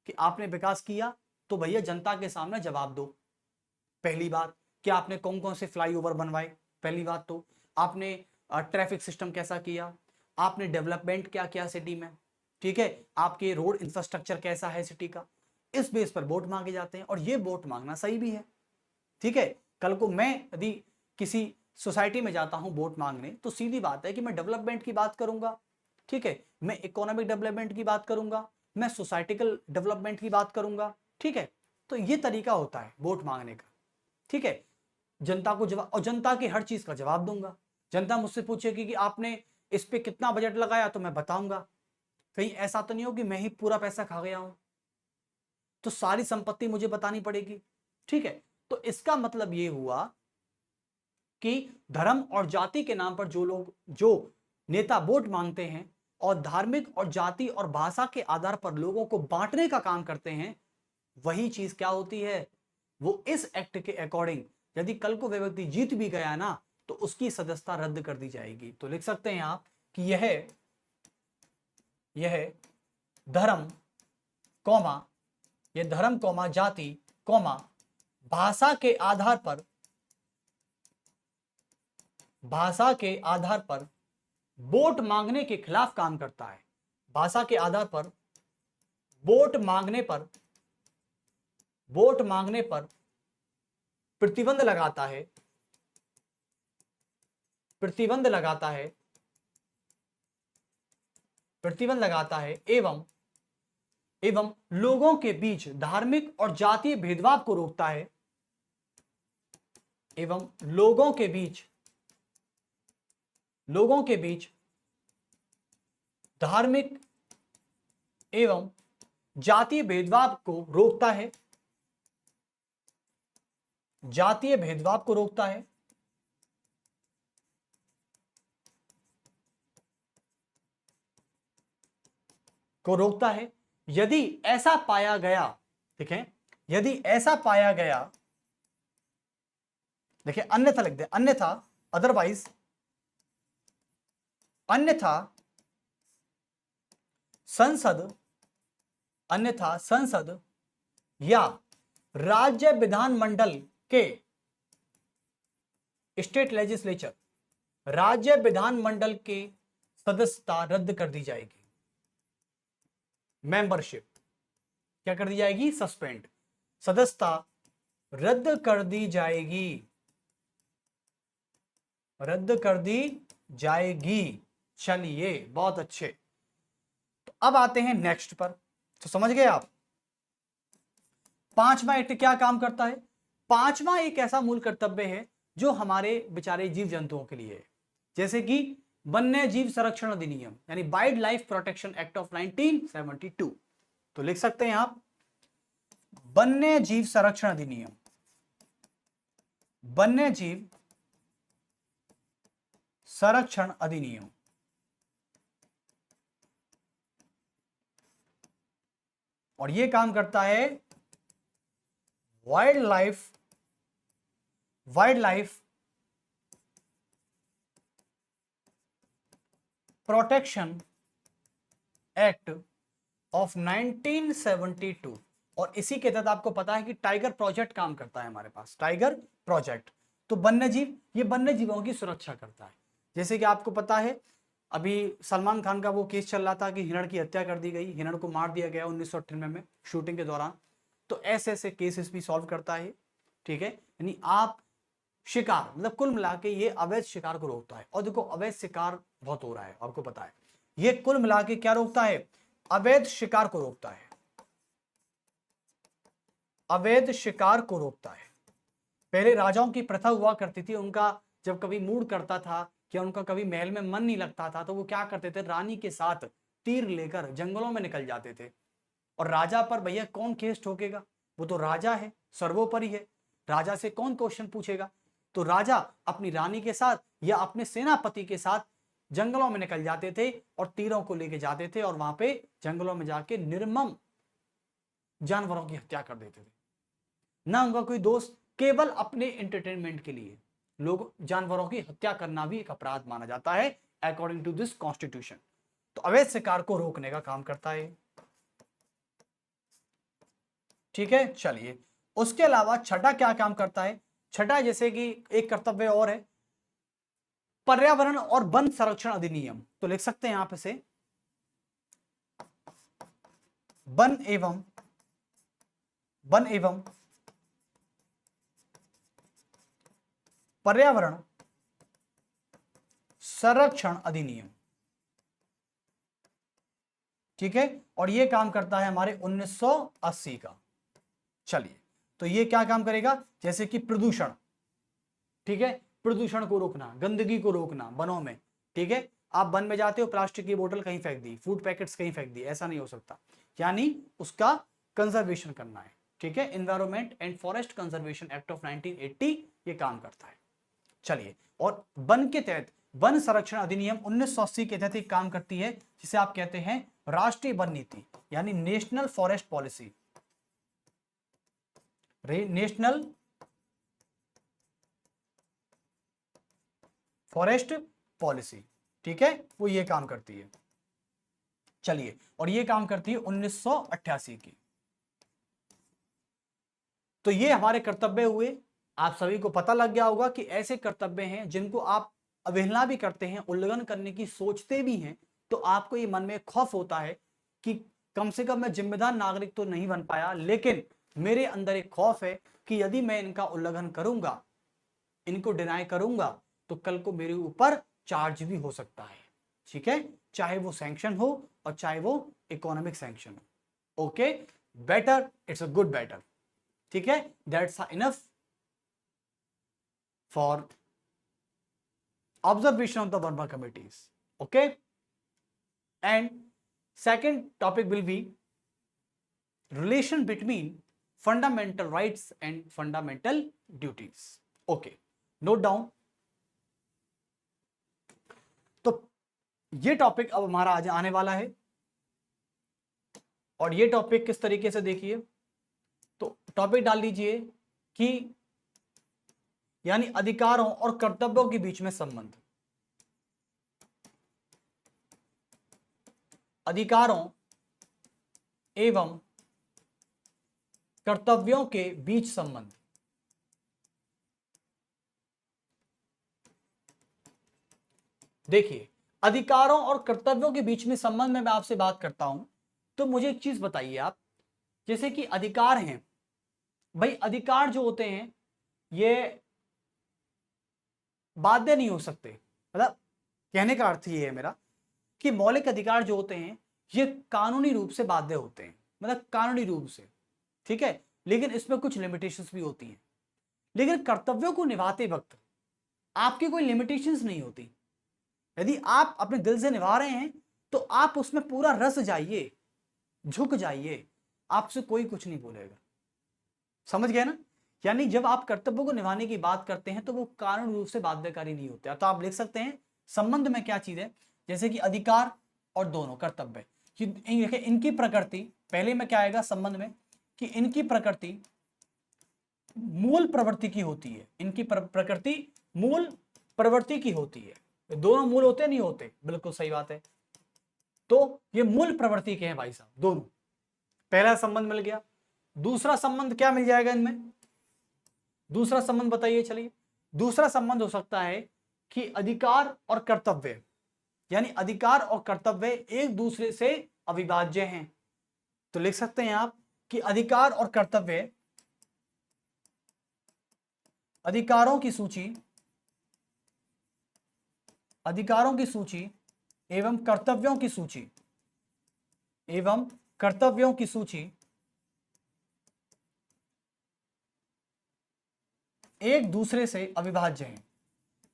[SPEAKER 1] कि आपने विकास किया तो भैया जनता के सामने जवाब दो। पहली बात, कि आपने कौन कौन से फ्लाईओवर बनवाए, पहली बात तो आपने ट्रैफिक सिस्टम कैसा किया, आपने डेवलपमेंट क्या किया सिटी में, ठीक है, आपके रोड इंफ्रास्ट्रक्चर कैसा है सिटी का। इस बेस पर वोट मांगे जाते हैं और ये वोट मांगना सही भी है, ठीक है। कल को मैं यदि किसी सोसाइटी में जाता हूं वोट मांगने, तो सीधी बात है कि मैं डेवलपमेंट की बात करूंगा, ठीक है, मैं इकोनॉमिक डेवलपमेंट की बात करूंगा, मैं सोसाइटिकल डेवलपमेंट की बात करूंगा, ठीक है। तो ये तरीका होता है वोट मांगने का, ठीक है। जनता को जवाब, और जनता की हर चीज का जवाब दूंगा। जनता मुझसे पूछेगी कि आपने इस पे कितना बजट लगाया, तो मैं बताऊंगा। कहीं ऐसा तो नहीं हो कि मैं ही पूरा पैसा खा गया हूं, तो सारी संपत्ति मुझे बतानी पड़ेगी, ठीक है। तो इसका मतलब ये हुआ कि धर्म और जाति के नाम पर जो लोग, जो नेता वोट मांगते हैं और धार्मिक और जाति और भाषा के आधार पर लोगों को बांटने का काम करते हैं, वही चीज क्या होती है, वो इस एक्ट के अकॉर्डिंग यदि कल को वह व्यक्ति जीत भी गया ना, तो उसकी सदस्यता रद्द कर दी जाएगी। तो लिख सकते हैं आप कि यह धर्म कौमा, यह धर्म कौमा जाति कौमा भाषा के आधार पर, भाषा के आधार पर वोट मांगने के खिलाफ काम करता है। भाषा के आधार पर वोट मांगने पर, वोट मांगने पर प्रतिबंध लगाता है, प्रतिबंध लगाता है, प्रतिबंध लगाता है, एवं लोगों के बीच धार्मिक और जातीय भेदभाव को रोकता है, एवं लोगों के बीच धार्मिक एवं जातीय भेदभाव को रोकता है, जातीय भेदभाव को रोकता है, यदि ऐसा पाया गया, ठीक है, यदि ऐसा पाया गया, देखिए अन्यथा लिख दे, अन्यथा अदरवाइज, अन्यथा संसद या राज्य विधानमंडल के, स्टेट लेजिस्लेचर, राज्य विधानमंडल के सदस्यता रद्द कर दी जाएगी। मेंबरशिप क्या कर दी जाएगी, सस्पेंड, सदस्यता रद्द कर दी जाएगी, रद्द कर दी जाएगी। चलिए बहुत अच्छे। तो अब आते हैं नेक्स्ट पर। तो समझ गए आप, पांचवा एक्ट क्या काम करता है? पांचवा एक ऐसा मूल कर्तव्य है जो हमारे बेचारे जीव जंतुओं के लिए है, जैसे कि वन्य जीव संरक्षण अधिनियम, यानी wild life protection act of 1972। तो लिख सकते हैं आप वन्य जीव संरक्षण अधिनियम, वन्य जीव संरक्षण अधिनियम। और यह काम करता है wild life protection act of 1972। और इसी के तहत आपको पता है कि टाइगर प्रोजेक्ट काम करता है हमारे पास, टाइगर प्रोजेक्ट। तो वन्यजीव, ये वन्य जीवों की सुरक्षा करता है। जैसे कि आपको पता है अभी सलमान खान का वो केस चल रहा था कि हिरण की हत्या कर दी गई, हिरण को मार दिया गया 1998 में शूटिंग के दौरान। तो ऐसे ऐसे केसेस भी सॉल्व करता है, ठीक है। यानी आप शिकार, मतलब कुल मिला के ये अवैध शिकार को रोकता है। और देखो अवैध शिकार बहुत हो रहा है, आपको पता है, ये कुल मिला के क्या रोकता है, अवैध शिकार को रोकता है, अवैध शिकार को रोकता है। पहले राजाओं की प्रथा हुआ करती थी, उनका जब कभी मूड करता था या उनका कभी महल में मन नहीं लगता था, तो वो क्या करते थे, रानी के साथ तीर लेकर जंगलों में निकल जाते थे। और राजा पर भैया कौन केस ठोकेगा, वो तो राजा है, सर्वोपरि है, राजा से कौन क्वेश्चन पूछेगा। तो राजा अपनी रानी के साथ या अपने सेनापति के साथ जंगलों में निकल जाते थे और तीरों को लेके जाते थे और वहां पे जंगलों में जाके निर्मम जानवरों की हत्या कर देते थे, ना उनका कोई दोस्त, केवल अपने एंटरटेनमेंट के लिए लोग जानवरों की हत्या करना भी एक अपराध माना जाता है अकॉर्डिंग टू दिस कॉन्स्टिट्यूशन। तो अवैध शिकार को रोकने का काम करता है। ठीक है, चलिए उसके अलावा छठा क्या काम करता है? छठा जैसे कि एक कर्तव्य और है, पर्यावरण और वन संरक्षण अधिनियम। तो लिख सकते हैं आप इसे, वन एवं पर्यावरण संरक्षण अधिनियम। ठीक है, और ये काम करता है हमारे 1980 का। चलिए, तो ये क्या काम करेगा? जैसे कि प्रदूषण, ठीक है, प्रदूषण को रोकना, गंदगी को रोकना वनों में। ठीक है, आप वन में जाते हो, प्लास्टिक की बोतल कहीं फेंक दी, फूड पैकेट्स कहीं फेंक दी, ऐसा नहीं हो सकता, यानी उसका कंजर्वेशन करना है। ठीक है, environment and forest conservation act of 1980 ये काम करता है। चलिए, और वन के तहत वन संरक्षण अधिनियम 1980 के तहत एक काम करती है जिसे आप कहते हैं राष्ट्रीय वन नीति, यानी national forest policy. National forest policy, ठीक है, वो ये काम करती है। चलिए, और ये काम करती है 1988 की। तो ये हमारे कर्तव्य हुए। आप सभी को पता लग गया होगा कि ऐसे कर्तव्य हैं जिनको आप अवहेलना भी करते हैं, उल्लंघन करने की सोचते भी हैं, तो आपको ये मन में खौफ होता है कि कम से कम मैं जिम्मेदार नागरिक तो नहीं बन पाया, लेकिन मेरे अंदर एक खौफ है कि यदि मैं इनका उल्लंघन करूंगा, इनको डिनाई करूंगा, तो कल को मेरे ऊपर चार्ज भी हो सकता है। ठीक है, चाहे वो सैंक्शन हो और चाहे वो इकोनॉमिक सैंक्शन हो। Okay, better, it's a good better. ठीक है, that's enough for observation of the Burma committees. Okay, and second topic will be relation between fundamental rights and fundamental duties. Okay, note down. तो ये topic अब हमारा आज आने वाला है, और ये टॉपिक किस तरीके से देखिए, तो टॉपिक डाल लीजिए कि यानी अधिकारों और कर्तव्यों के बीच में संबंध, अधिकारों एवं कर्तव्यों के बीच संबंध। देखिए, अधिकारों और कर्तव्यों के बीच में संबंध में मैं आपसे बात करता हूं, तो मुझे एक चीज बताइए आप, जैसे कि अधिकार हैं, भाई अधिकार जो होते हैं ये बाध्य नहीं हो सकते। मतलब कहने का अर्थ ये है मेरा कि मौलिक अधिकार जो होते हैं ये कानूनी रूप से बाध्य होते हैं, मतलब कानूनी रूप से। ठीक है, लेकिन इसमें कुछ लिमिटेशंस भी होती हैं। लेकिन कर्तव्यों को निभाते वक्त आपकी कोई लिमिटेशंस नहीं होती। यदि आप अपने दिल से निभा रहे हैं तो आप उसमें पूरा रस जाइए, झुक जाइए, आपसे कोई कुछ नहीं बोलेगा। समझ गए ना? यानी जब आप कर्तव्यों को निभाने की बात करते हैं तो वो कानूनी रूप से बाध्यकारी नहीं होते। तो आप लिख सकते हैं संबंध में क्या चीज है, जैसे कि अधिकार और दोनों कर्तव्य, इनकी प्रकृति, पहले में क्या आएगा संबंध में कि इनकी प्रकृति मूल प्रवृत्ति की होती है। इनकी प्रकृति मूल प्रवृत्ति की होती है। दोनों मूल होते नहीं होते, बिल्कुल सही बात है। तो ये मूल प्रवृत्ति के हैं भाई साहब दोनों। पहला संबंध मिल गया। दूसरा संबंध क्या मिल जाएगा इनमें? दूसरा संबंध बताइए। चलिए, दूसरा संबंध हो सकता है कि अधिकार और कर्तव्य, यानी अधिकार और कर्तव्य एक दूसरे से अविभाज्य हैं। तो लिख सकते हैं आप कि अधिकार और कर्तव्य, अधिकारों की सूची, अधिकारों की सूची एवं कर्तव्यों की सूची, एवं कर्तव्यों की सूची एक दूसरे से अविभाज्य हैं,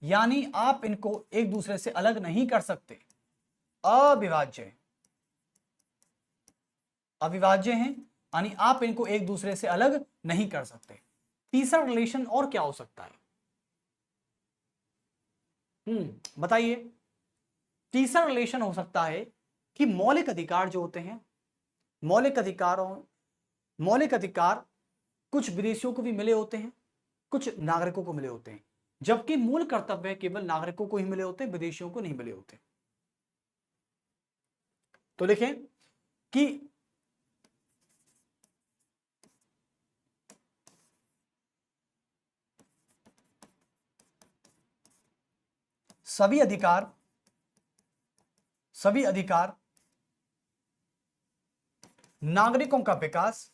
[SPEAKER 1] यानी आप इनको एक दूसरे से अलग नहीं कर सकते। अविभाज्य, अविभाज्य हैं, यानी आप इनको एक दूसरे से अलग नहीं कर सकते। तीसरा रिलेशन और क्या हो सकता है? बताइए। तीसरा रिलेशन हो सकता है कि मौलिक अधिकार जो होते हैं, मौलिक अधिकार कुछ विदेशियों को भी मिले होते हैं, कुछ नागरिकों को मिले होते हैं, जबकि मूल कर्तव्य केवल नागरिकों को ही मिले होते हैं, विदेशियों को नहीं मिले होते। तो लिखें कि सभी अधिकार नागरिकों का विकास,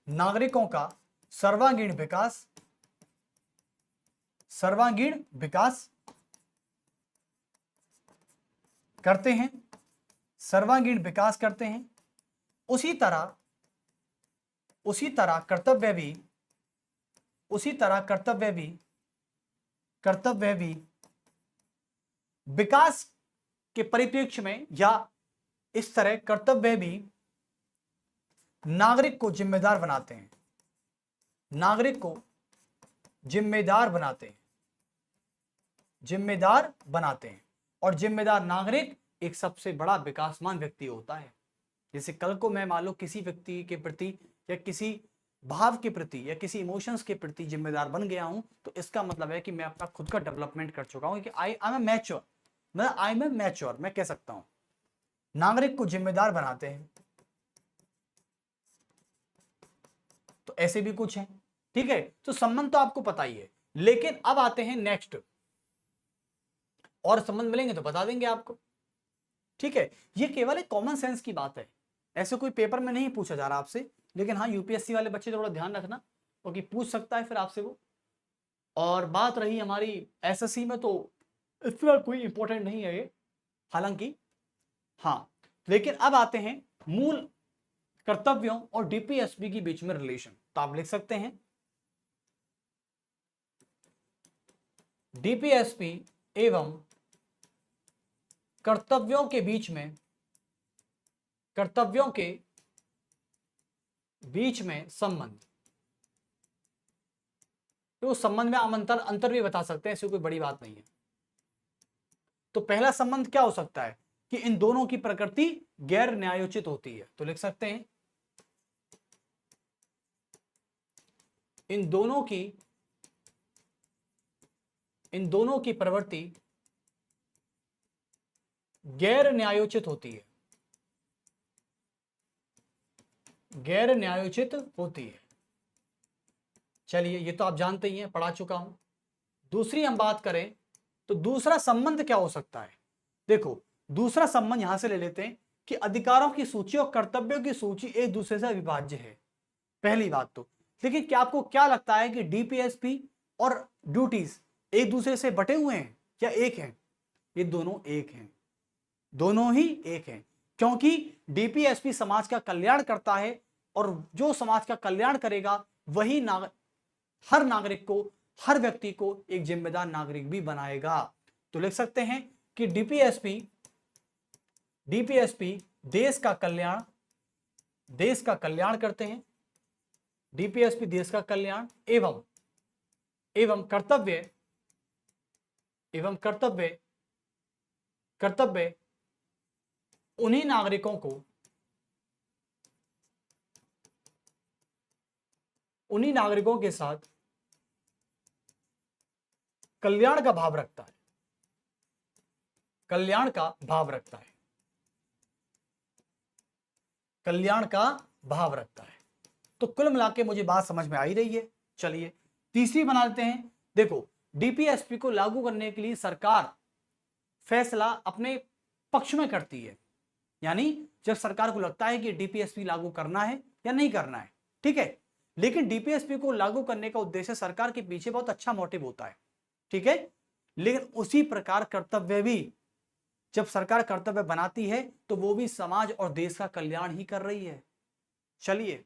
[SPEAKER 1] नागरिकों का सर्वांगीण विकास करते हैं, सर्वांगीण विकास करते हैं। उसी तरह कर्तव्य भी विकास के परिप्रेक्ष्य में, या इस तरह कर्तव्य भी नागरिक को जिम्मेदार बनाते हैं, नागरिक को जिम्मेदार बनाते हैं। और जिम्मेदार नागरिक एक सबसे बड़ा विकासमान व्यक्ति होता है। जैसे कल को मैं मान लो किसी व्यक्ति के प्रति या किसी भाव के प्रति या किसी इमोशंस के प्रति जिम्मेदार बन गया हूं, तो इसका मतलब है कि मैं अपना खुद का डेवलपमेंट कर चुका हूं, कि आई एम मैच्योर, मैं कह सकता हूं। नागरिक को जिम्मेदार बनाते हैं, तो ऐसे भी कुछ है, ठीक है। तो संबंध तो आपको पता ही है, लेकिन अब आते हैं नेक्स्ट, और संबंध मिलेंगे तो बता देंगे आपको, ठीक है। ये केवल एक कॉमन सेंस की बात है, ऐसे कोई पेपर में नहीं पूछा जा रहा आपसे, लेकिन हाँ यूपीएससी वाले बच्चे थोड़ा ध्यान रखना, क्योंकि पूछ सकता है फिर आपसे वो। और बात रही हमारी एसएससी में, तो इसका कोई इंपॉर्टेंट नहीं है ये, हालांकि हाँ। लेकिन अब आते हैं मूल कर्तव्यों और डीपीएसपी के बीच में रिलेशन। तो आप लिख सकते हैं डीपीएसपी एवं कर्तव्यों के बीच में संबंध। तो संबंध में हम अंतर भी बता सकते हैं, ऐसी कोई बड़ी बात नहीं है। तो पहला संबंध क्या हो सकता है कि इन दोनों की प्रकृति गैर न्यायोचित होती है। तो लिख सकते हैं इन दोनों की प्रवृत्ति गैर न्यायोचित होती है। चलिए, ये तो आप जानते ही हैं, पढ़ा चुका हूं। दूसरी हम बात करें तो दूसरा संबंध क्या हो सकता है। देखो, दूसरा संबंध यहां से ले लेते हैं कि अधिकारों की सूची और कर्तव्यों की सूची एक दूसरे से अविभाज्य है, पहली बात तो। लेकिन क्या आपको क्या लगता है कि डीपीएसपी और ड्यूटीज एक दूसरे से बटे हुए हैं या एक हैं? ये दोनों एक हैं, दोनों ही एक हैं, क्योंकि डीपीएसपी समाज का कल्याण करता है, और जो समाज का कल्याण करेगा वही हर नागरिक को, हर व्यक्ति को एक जिम्मेदार नागरिक भी बनाएगा। तो लिख सकते हैं कि डीपीएसपी देश का कल्याण करते हैं, डीपीएसपी देश का कल्याण एवं कर्तव्य उन्हीं नागरिकों के साथ कल्याण का भाव रखता है, कल्याण का भाव रखता है। तो कुल मिला के मुझे बात समझ में आ ही रही है। चलिए तीसरी बना लेते हैं। देखो, डीपीएसपी को लागू करने के लिए सरकार फैसला अपने पक्ष में करती है, यानी जब सरकार को लगता है कि डीपीएसपी लागू करना है या नहीं करना है, ठीक है। लेकिन डीपीएसपी को लागू करने का उद्देश्य सरकार के पीछे बहुत अच्छा मोटिव होता है, ठीक है। लेकिन उसी प्रकार कर्तव्य भी, जब सरकार कर्तव्य बनाती है तो वो भी समाज और देश का कल्याण ही कर रही है। चलिए,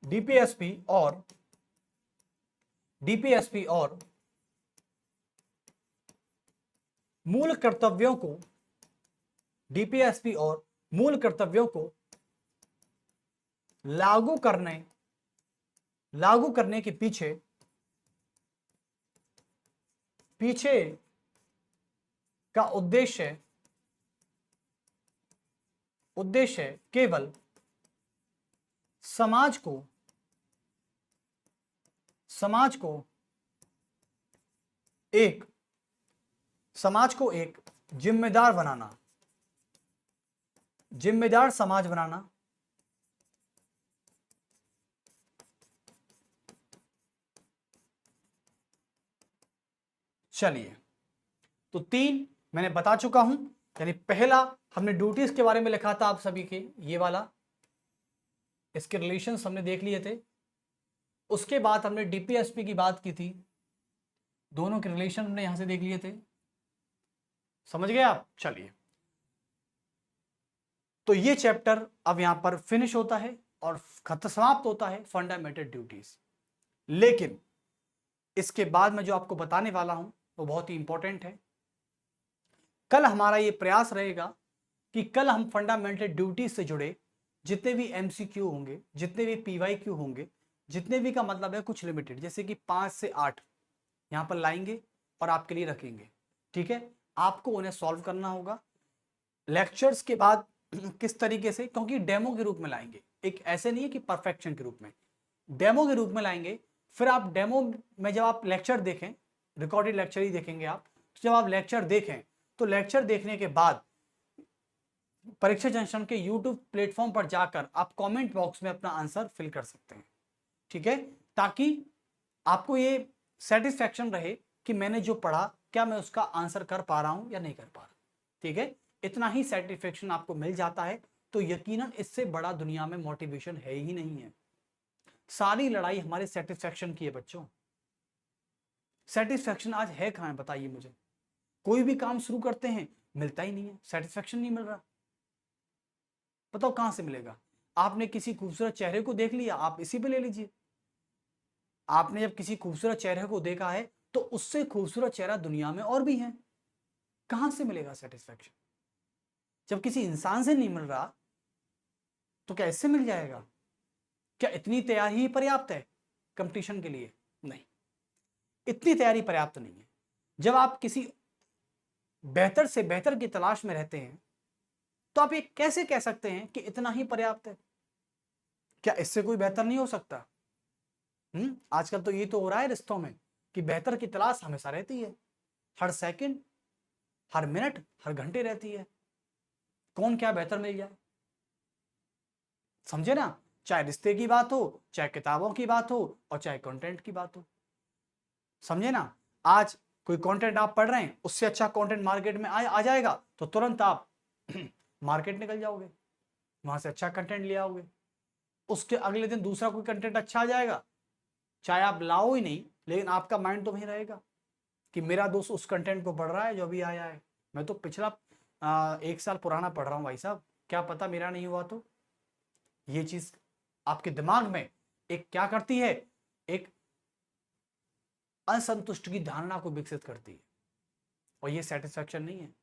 [SPEAKER 1] डीपीएसपी और मूल कर्तव्यों को लागू करने के पीछे का उद्देश्य केवल समाज को एक, समाज को एक जिम्मेदार बनाना, जिम्मेदार समाज बनाना, चलिए तो 3 मैंने बता चुका हूं। यानी पहला हमने ड्यूटीज के बारे में लिखा था आप सभी के, ये वाला, इसके रिलेशंस हमने देख लिए थे। उसके बाद हमने डीपीएसपी की बात की थी, दोनों के रिलेशन हमने यहां से देख लिए थे, समझ गए आप। चलिए तो ये चैप्टर अब यहां पर फिनिश होता है और खत्म समाप्त होता है फंडामेंटल ड्यूटीज। लेकिन इसके बाद मैं जो आपको बताने वाला हूं वो बहुत ही इंपॉर्टेंट है। कल हमारा ये प्रयास रहेगा कि कल हम फंडामेंटल ड्यूटीज से जुड़े जितने भी एमसीक्यू होंगे, जितने भी पीवाईक्यू होंगे, जितने भी का मतलब है कुछ लिमिटेड, जैसे कि 5 से 8 यहां पर लाएंगे और आपके लिए रखेंगे। ठीक है, आपको उन्हें सॉल्व करना होगा लेक्चर्स के बाद किस तरीके से, क्योंकि डेमो के रूप में लाएंगे, एक ऐसे नहीं है कि परफेक्शन के रूप में, डेमो के रूप में लाएंगे। फिर आप डेमो में जब आप लेक्चर देखें, रिकॉर्डेड लेक्चर ही देखेंगे आप, तो जब आप लेक्चर देखें तो लेक्चर देखने के बाद परीक्षा जंक्शन के यूट्यूब प्लेटफॉर्म पर जाकर आप कमेंट बॉक्स में अपना आंसर फिल कर सकते हैं। ठीक है, ताकि आपको ये सेटिस्फैक्शन रहे कि मैंने जो पढ़ा क्या मैं उसका आंसर कर पा रहा हूं या नहीं कर पा रहा। ठीक है, इतना ही सेटिस्फैक्शन आपको मिल जाता है तो यकीनन इससे बड़ा दुनिया में मोटिवेशन है ही नहीं है। सारी लड़ाई हमारे सेटिस्फैक्शन की है बच्चों। सेटिस्फैक्शन आज है कहां, बताइए मुझे। कोई भी काम शुरू करते हैं मिलता ही नहीं है, सेटिस्फैक्शन नहीं मिल रहा, बताओ कहां से मिलेगा। आपने किसी खूबसूरत चेहरे को देख लिया, आप इसी पे ले लीजिए। आपने जब किसी खूबसूरत चेहरे को देखा है तो उससे खूबसूरत चेहरा दुनिया में और भी है, कहां से मिलेगा सेटिस्फैक्शन। जब किसी इंसान से नहीं मिल रहा तो क्या इससे मिल जाएगा। क्या इतनी तैयारी ही पर्याप्त है कंपटीशन के लिए? नहीं, इतनी तैयारी पर्याप्त नहीं है। जब आप किसी बेहतर से बेहतर की तलाश में रहते हैं तो आप ये कैसे कह सकते हैं कि इतना ही पर्याप्त है। क्या इससे कोई बेहतर नहीं हो सकता? आजकल तो ये तो हो रहा है रिश्तों में कि बेहतर की तलाश हमेशा रहती है, हर सेकंड, हर मिनट, हर घंटे रहती है। कौन क्या बेहतर मिल जाए, समझे ना। चाहे रिश्ते की बात हो, चाहे किताबों की बात हो, और चाहे कंटेंट की बात हो, समझे ना। आज कोई कंटेंट आप पढ़ रहे हैं, उससे अच्छा कंटेंट मार्केट में आ जाएगा तो तुरंत आप मार्केट निकल जाओगे, वहां से अच्छा कंटेंट ले आओगे। उसके अगले दिन दूसरा कोई कंटेंट अच्छा आ जाएगा, चाहे आप लाओ ही नहीं लेकिन आपका माइंड तो वहीं रहेगा कि मेरा दोस्त उस कंटेंट को पढ़ रहा है जो अभी आया है, मैं तो पिछला 1 साल पुराना पढ़ रहा हूँ भाई साहब, क्या पता मेरा नहीं हुआ तो। ये चीज आपके दिमाग में एक क्या करती है, एक असंतुष्ट की धारणा को विकसित करती है, और ये सेटिस्फैक्शन नहीं है।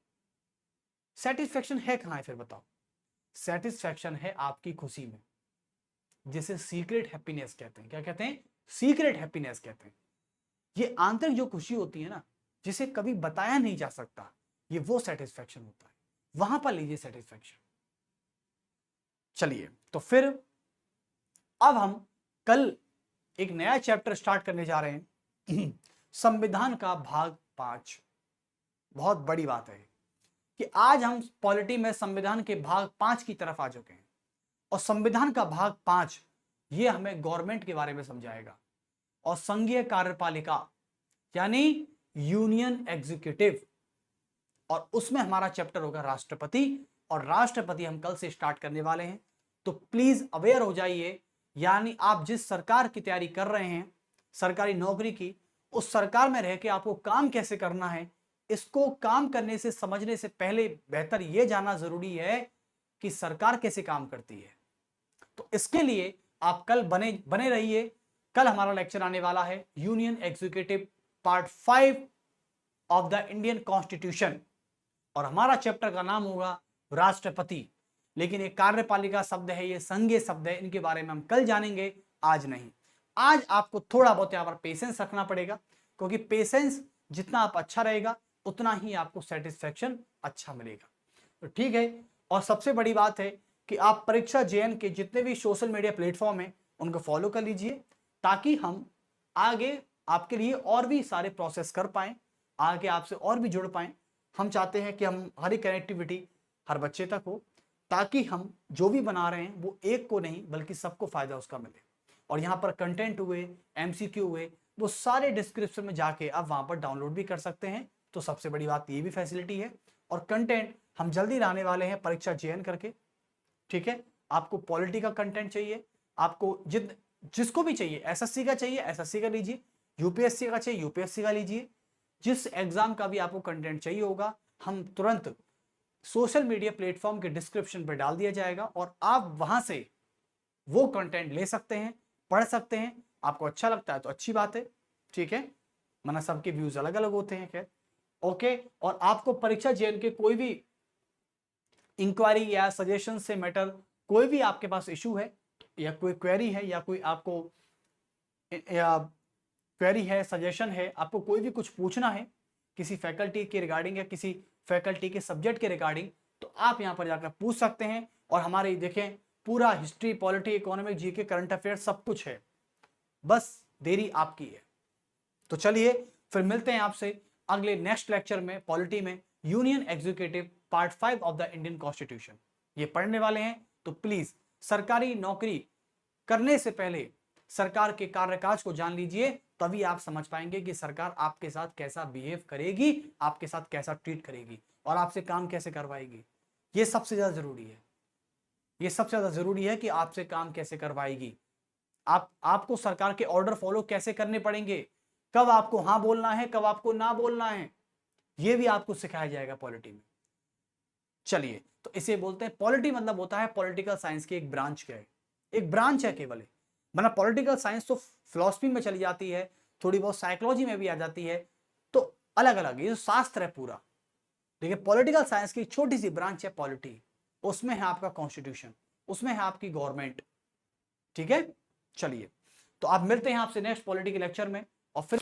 [SPEAKER 1] सेटिस्फैक्शन है कहां है फिर बताओ। सेटिस्फैक्शन है आपकी खुशी में, जिसे सीक्रेट हैप्पीनेस कहते हैं। क्या कहते हैं? सीक्रेट हैप्पीनेस कहते हैं। ये आंतरिक जो खुशी होती है ना, जिसे कभी बताया नहीं जा सकता, ये वो सेटिस्फैक्शन होता है, वहां पर लीजिए सेटिस्फैक्शन। चलिए तो फिर अब हम कल एक नया चैप्टर स्टार्ट करने जा रहे हैं संविधान का भाग 5। बहुत बड़ी बात है कि आज हम पॉलिटी में संविधान के भाग 5 की तरफ आ चुके हैं, और संविधान का भाग 5 ये हमें गवर्नमेंट के बारे में समझाएगा, और संघीय कार्यपालिका यानी यूनियन एग्जीक्यूटिव, और उसमें हमारा चैप्टर होगा राष्ट्रपति, और राष्ट्रपति हम कल से स्टार्ट करने वाले हैं। तो प्लीज अवेयर हो जाइए, यानी आप जिस सरकार की तैयारी कर रहे हैं, सरकारी नौकरी की, उस सरकार में रह के आपको काम कैसे करना है, इसको काम करने से, समझने से पहले बेहतर यह जानना जरूरी है कि सरकार कैसे काम करती है। तो इसके लिए आप कल बने रहिए। कल हमारा लेक्चर आने वाला है union executive part 5 of the Indian constitution, और हमारा चैप्टर का नाम होगा राष्ट्रपति। लेकिन ये कार्यपालिका शब्द है, ये संघीय शब्द है, इनके बारे में हम कल जानेंगे, आज नहीं। आज आपको थोड़ा बहुत यहाँ पर पेशेंस रखना पड़ेगा, क्योंकि पेशेंस जितना आप अच्छा रहेगा उतना ही आपको सेटिस्फैक्शन अच्छा मिलेगा। तो ठीक है, और सबसे बड़ी बात है कि आप परीक्षा जेएन के जितने भी सोशल मीडिया प्लेटफॉर्म हैं उनको फॉलो कर लीजिए, ताकि हम आगे आपके लिए और भी सारे प्रोसेस कर पाएं, आगे आपसे और भी जुड़ पाएं। हम चाहते हैं कि हम हर एक कनेक्टिविटी हर बच्चे तक हो, ताकि हम जो भी बना रहे हैं वो एक को नहीं बल्कि सबको फायदा उसका मिले। और यहाँ पर कंटेंट हुए, एमसीक्यू हुए, वो सारे डिस्क्रिप्शन में जाके आप वहां पर डाउनलोड भी कर सकते हैं। तो सबसे बड़ी बात ये भी फैसिलिटी है। और कंटेंट हम जल्दी लाने वाले हैं परीक्षा चयन करके, ठीक है। आपको पॉलिटी का कंटेंट चाहिए, आपको जिसको भी चाहिए, एसएससी का चाहिए एसएससी का लीजिए, यूपीएससी का चाहिए यूपीएससी का लीजिए, जिस एग्जाम का भी आपको कंटेंट चाहिए होगा, हम तुरंत सोशल मीडिया प्लेटफॉर्म के डिस्क्रिप्शन पर डाल दिया जाएगा और आप वहां से वो कंटेंट ले सकते हैं, पढ़ सकते हैं। आपको अच्छा लगता है तो अच्छी बात है, ठीक है, वरना सबके व्यूज अलग अलग होते हैं। खैर ओके। और आपको परीक्षा चयन के कोई भी इंक्वायरी या सजेशन से मैटर, कोई भी आपके पास इशू है या कोई क्वेरी है या कोई आपको क्वेरी है, सजेशन है, आपको कोई भी कुछ पूछना है किसी फैकल्टी के रिगार्डिंग या किसी फैकल्टी के सब्जेक्ट के रिगार्डिंग, तो आप यहां पर जाकर पूछ सकते हैं। और हमारे देखें पूरा history, polity, economic, GK, current affair सब कुछ है, बस देरी आपकी है। तो चलिए फिर मिलते हैं आपसे अगले नेक्स्ट लेक्चर में, पॉलिटी में union executive part 5 of the Indian constitution ये पढ़ने वाले हैं। तो प्लीज सरकारी नौकरी करने से पहले सरकार के कार्यकाज को जान लीजिए, तभी आप समझ पाएंगे कि सरकार आपके साथ कैसा बिहेव करेगी, आपके साथ कैसा ट्रीट करेगी और आपसे काम कैसे करवाएगी। ये सबसे ज्यादा जरूरी है, ये सबसे ज्यादा जरूरी है कि आपसे काम कैसे करवाएगी। आपको सरकार के ऑर्डर फॉलो कैसे करने पड़ेंगे, कब आपको हाँ बोलना है, कब आपको ना बोलना है, ये भी आपको सिखाया जाएगा पॉलिटी में। चलिए, तो इसे बोलते हैं पॉलिटी, मतलब होता है पॉलिटिकल साइंस की एक ब्रांच। क्या है? एक ब्रांच है केवल। मतलब पॉलिटिकल साइंस तो फिलॉसफी में चली जाती है, थोड़ी बहुत साइकोलॉजी में भी आ जाती है, तो अलग अलग ये शास्त्र है पूरा। देखिए पॉलिटिकल साइंस की छोटी सी ब्रांच है पॉलिटी, उसमें है आपका कॉन्स्टिट्यूशन, उसमें है आपकी गवर्नमेंट, ठीक है। चलिए, तो आप मिलते हैं आपसे नेक्स्ट पॉलिटी के लेक्चर में और फिर